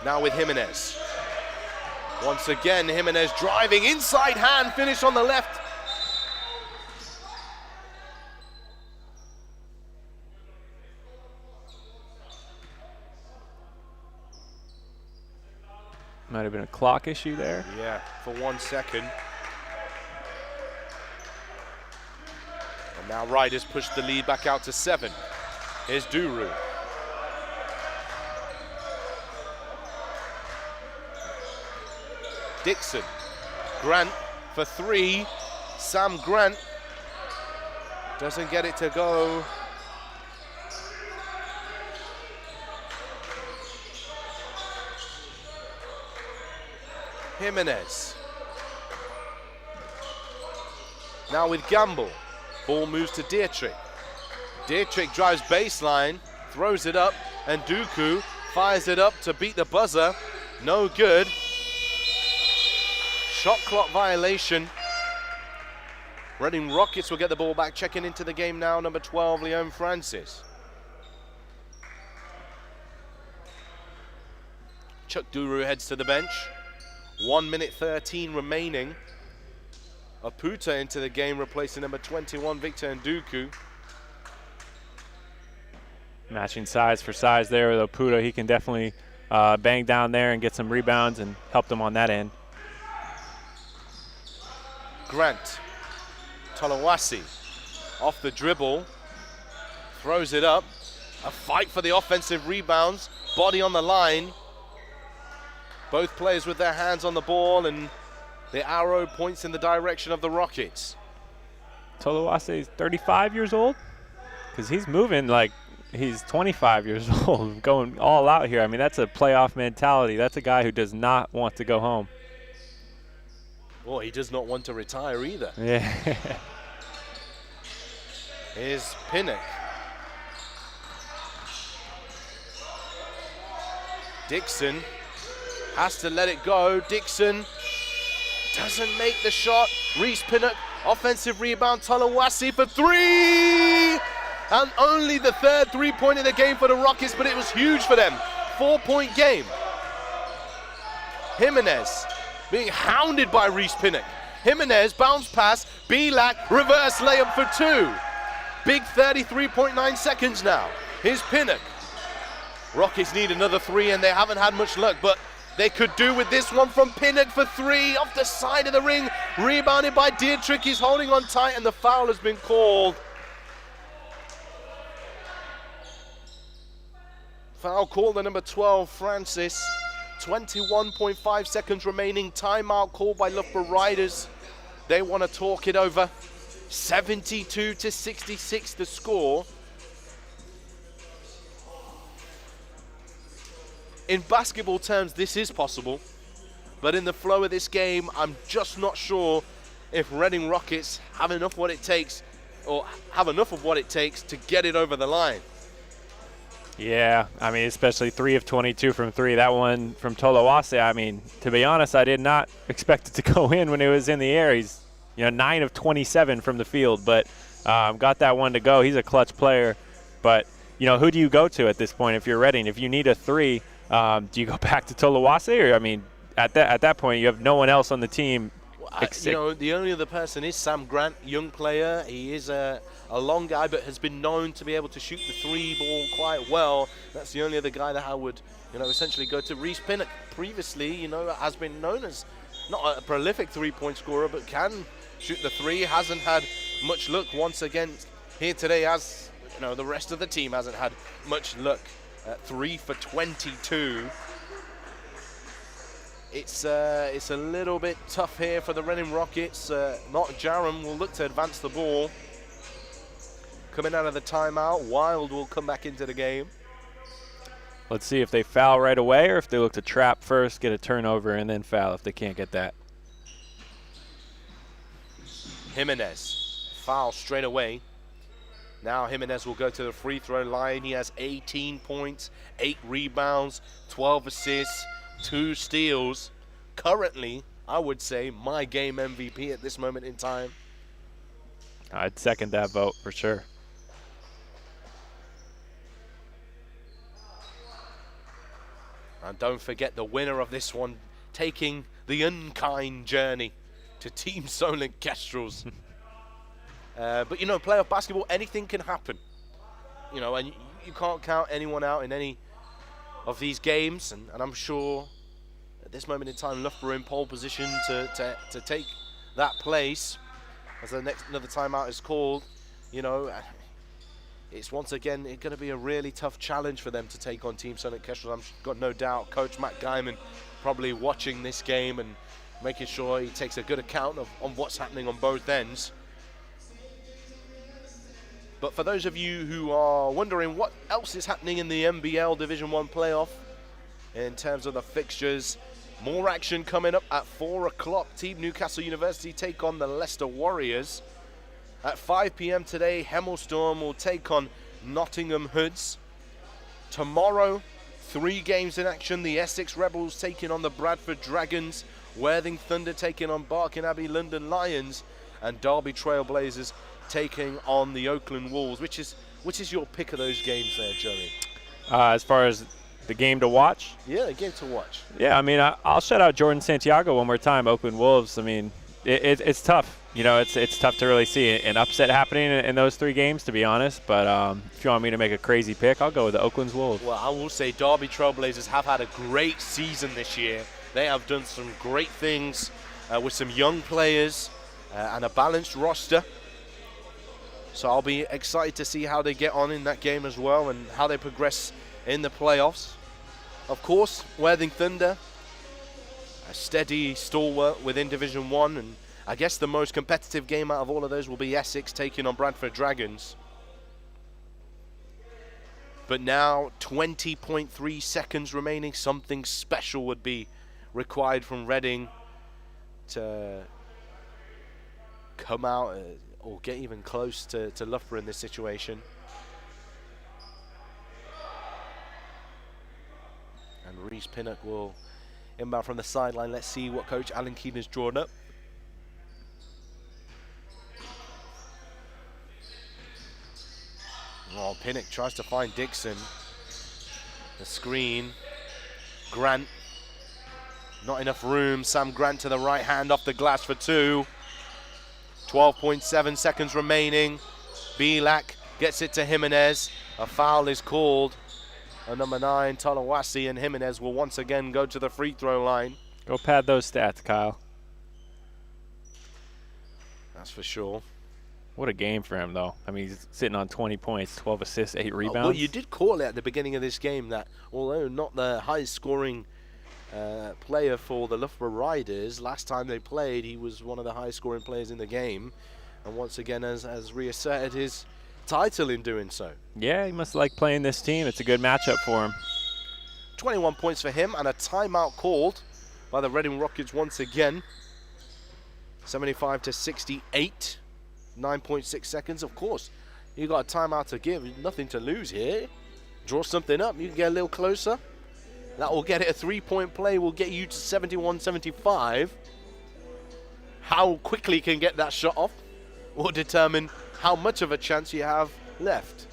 Now with Jimenez. Once again, Jimenez driving inside hand, finish on the left.
Might have been a clock issue there.
Yeah, for 1 second. And now Riders push the lead back out to 7. Here's Duru. Dixon. Grant for 3. Sam Grant doesn't get it to go. Jimenez. Now with Gamble. Ball moves to Dietrich. Dietrich drives baseline, throws it up, and Dooku fires it up to beat the buzzer. No good. Shot clock violation. Reading Rockets will get the ball back. Checking into the game now, number 12, Leon Francis. Chuck Duru heads to the bench. 1 minute 13 remaining. Aputa into the game, replacing number 21, Victor Nduku.
Matching size for size there with Aputa. He can definitely bang down there and get some rebounds and help them on that end.
Grant. Tolawasi off the dribble. Throws it up. A fight for the offensive rebounds. Body on the line. Both players with their hands on the ball, and the arrow points in the direction of the Rockets.
Tolawasi is 35 years old? Because he's moving like he's 25 years old, going all out here. I mean, that's a playoff mentality. That's a guy who does not want to go home.
Well, he does not want to retire either.
Yeah.
Here's Pinnock. Dixon has to let it go. Dixon doesn't make the shot. Reese Pinnock, offensive rebound. Tolawasi for three! And only the third three-point of the game for the Rockets, but it was huge for them. 4-point game. Jimenez being hounded by Reese Pinnock. Jimenez, bounce pass, Belak, reverse layup for two. Big 33.9 seconds now. Here's Pinnock. Rockets need another three, and they haven't had much luck, but they could do with this one from Pinnock for three, off the side of the ring, rebounded by Dietrich. He's holding on tight, and the foul has been called. Foul called on number 12, Francis. 21.5 seconds remaining. Timeout called by Loughborough Riders. They want to talk it over. 72-66 the score. In basketball terms, this is possible, but in the flow of this game, I'm just not sure if Reading Rockets have enough of what it takes to get it over the line.
Yeah, I mean, especially 3 of 22 from three. That one from Tolawasi, I mean, to be honest, I did not expect it to go in when it was in the air. He's, 9 of 27 from the field, but got that one to go. He's a clutch player, but, who do you go to at this point if you're Reading? If you need a three, do you go back to Tolawasi? Or, I mean, at that point, you have no one else on the team.
The only other person is Sam Grant, young player. He is a long guy, but has been known to be able to shoot the three ball quite well. That's the only other guy that I would, essentially go to. Reese Pinnock previously, has been known as not a prolific three-point scorer, but can shoot the three. Hasn't had much luck once again here today, as the rest of the team hasn't had much luck. 3 for 22. It's a little bit tough here for the Reading Rockets. Not Jaram will look to advance the ball. Coming out of the timeout, Wild will come back into the game.
Let's see if they foul right away or if they look to trap first, get a turnover, and then foul if they can't get that.
Jimenez, foul straight away. Now Jimenez will go to the free throw line. He has 18 points, 8 rebounds, 12 assists, 2 steals. Currently, I would say, my game MVP at this moment in time.
I'd second that vote for sure.
And don't forget the winner of this one, taking the unkind journey to Team Solent Kestrels. But, playoff basketball, anything can happen. And you can't count anyone out in any of these games. And I'm sure at this moment in time, Loughborough in pole position to take that place as another timeout is called. It's once again going to be a really tough challenge for them to take on Team Solent Kestrel. I've got no doubt Coach Matt Guyman probably watching this game and making sure he takes a good account of what's happening on both ends. But for those of you who are wondering what else is happening in the NBL Division 1 playoff in terms of the fixtures, more action coming up at 4 o'clock. Team Newcastle University take on the Leicester Warriors. At 5 p.m. today, Hemelstorm will take on Nottingham Hoods. Tomorrow, 3 games in action. The Essex Rebels taking on the Bradford Dragons. Worthing Thunder taking on Barking Abbey London Lions. And Derby Trailblazers taking on the Oakland Wolves. Which is your pick of those games there, Joey?
As far as the game to watch?
Yeah, the game to watch.
Yeah, I mean, I'll shout out Jordan Santiago one more time, Oakland Wolves. I mean, it's tough. it's tough to really see an upset happening in those 3 games, to be honest. But if you want me to make a crazy pick, I'll go with the Oakland's Wolves.
Well, I will say Derby Trailblazers have had a great season this year. They have done some great things with some young players and a balanced roster. So I'll be excited to see how they get on in that game as well and how they progress in the playoffs. Of course, Worthing Thunder, a steady stalwart within Division 1, and I guess the most competitive game out of all of those will be Essex taking on Bradford Dragons. But now 20.3 seconds remaining. Something special would be required from Reading to come out or get even close to Loughborough in this situation. And Reece Pinnock will inbound from the sideline. Let's see what Coach Alan Keane has drawn up. Oh, Pinnock tries to find Dixon. The screen. Grant. Not enough room. Sam Grant to the right hand off the glass for 2. 12.7 seconds remaining. Belak gets it to Jimenez. A foul is called. And number 9, Tolawasi, and Jimenez will once again go to the free throw line.
Go pad those stats, Kyle.
That's for sure.
What a game for him, though. I mean, he's sitting on 20 points, 12 assists, 8 rebounds.
Well, you did call it at the beginning of this game that although not the highest scoring player for the Loughborough Riders, last time they played, he was one of the highest scoring players in the game. And once again has reasserted his title in doing so.
Yeah, he must like playing this team. It's a good matchup for him.
21 points for him and a timeout called by the Reading Rockets once again. 75 to 68. 9.6 seconds. Of course, you got a timeout to give. Nothing to lose here. Draw something up. You can get a little closer. That will get it. A 3-point play will get you to 71-75. How quickly you can get that shot off will determine how much of a chance you have left.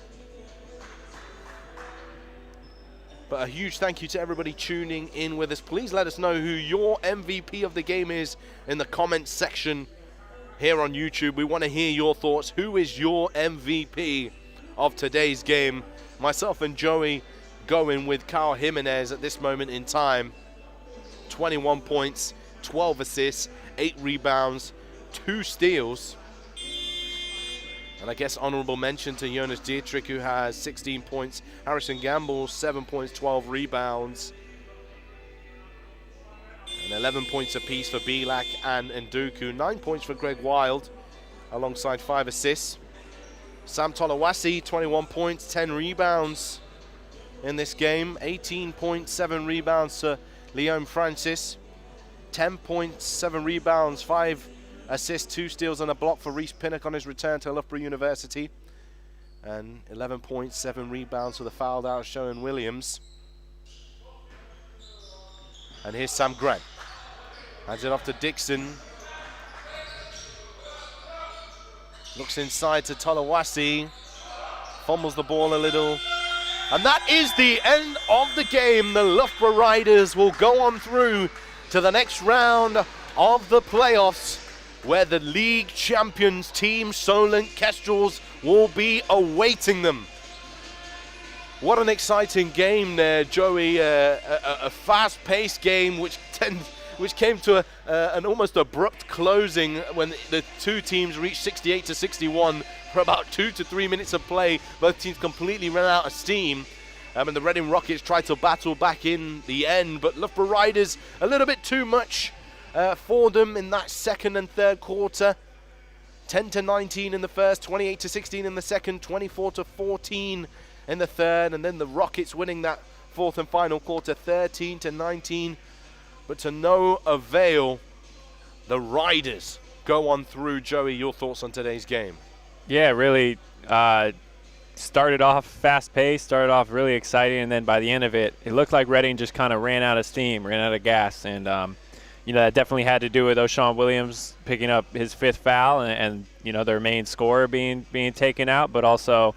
But a huge thank you to everybody tuning in with us. Please let us know who your MVP of the game is in the comments section here on YouTube. We want to hear your thoughts. Who is your MVP of today's game? Myself and Joey going with Kyle Jimenez at this moment in time. 21 points, 12 assists, 8 rebounds, 2 steals. And I guess honorable mention to Jonas Dietrich, who has 16 points. Harrison Gamble, 7 points, 12 rebounds. And 11 points apiece for Belak and Nduku. 9 points for Greg Wild, alongside 5 assists. Sam Tolawasi, 21 points, 10 rebounds in this game. 18.7 rebounds to Leon Francis. 10.7 rebounds, 5 assists, 2 steals and a block for Reece Pinnock on his return to Loughborough University. And 11.7 rebounds for the fouled out Sherwin Williams. And here's Sam Grant. Hands it off to Dixon. Looks inside to Tolawasi. Fumbles the ball a little. And that is the end of the game. The Loughborough Riders will go on through to the next round of the playoffs, where the league champions team Solent Kestrels will be awaiting them. What an exciting game there, Joey. A fast-paced game which came to an almost abrupt closing when the two teams reached 68 to 61 for about 2 to 3 minutes of play. Both teams completely ran out of steam. And the Reading Rockets tried to battle back in the end, but Loughborough Riders a little bit too much for them in that second and third quarter. 10 to 19 in the first, 28 to 16 in the second, 24 to 14 in the third, and then the Rockets winning that fourth and final quarter, 13 to 19. But to no avail, the Riders go on through. Joey, your thoughts on today's game?
Yeah, really started off fast-paced, started off really exciting, and then by the end of it, it looked like Reading just kind of ran out of steam, ran out of gas, and that definitely had to do with O'Shawn Williams picking up his 5th foul and their main scorer being taken out, but also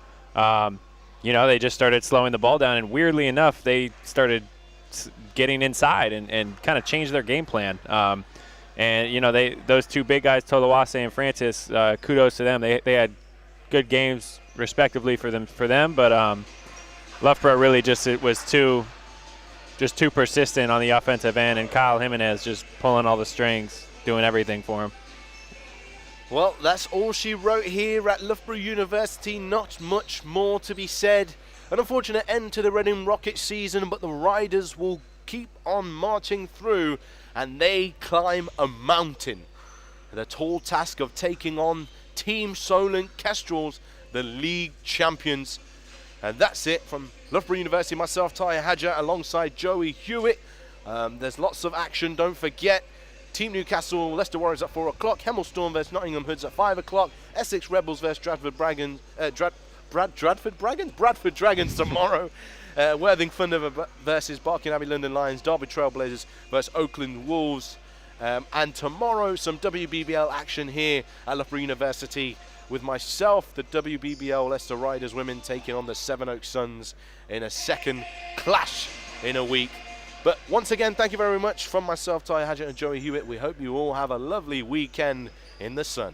they just started slowing the ball down, and weirdly enough, they started getting inside and kind of changed their game plan. And, you know, those two big guys, Tolawase and Francis, kudos to them. They had good games respectively for them. But Loughborough really was too persistent on the offensive end, and Kyle Jimenez just pulling all the strings, doing everything for him.
Well, that's all she wrote here at Loughborough University. Not much more to be said. An unfortunate end to the Reading Rockets season, but the Riders will keep on marching through, and they climb a mountain. The tall task of taking on Team Solent Kestrels, the league champions. And that's it from Loughborough University. Myself, Ty Hadja, alongside Joey Hewitt. There's lots of action. Don't forget, Team Newcastle, Leicester Warriors at 4 o'clock. Hemel Storm vs Nottingham Hoods at 5 o'clock. Essex Rebels vs Bradford Dragons tomorrow. Worthing Thunder versus Barking Abbey London Lions. Derby Trailblazers versus Oakland Wolves. And tomorrow, some WBBL action here at Loughborough University with myself, the WBBL Leicester Riders women taking on the Sevenoaks Suns in a second clash in a week. But once again, thank you very much from myself, Ty Hadgett, and Joey Hewitt. We hope you all have a lovely weekend in the sun.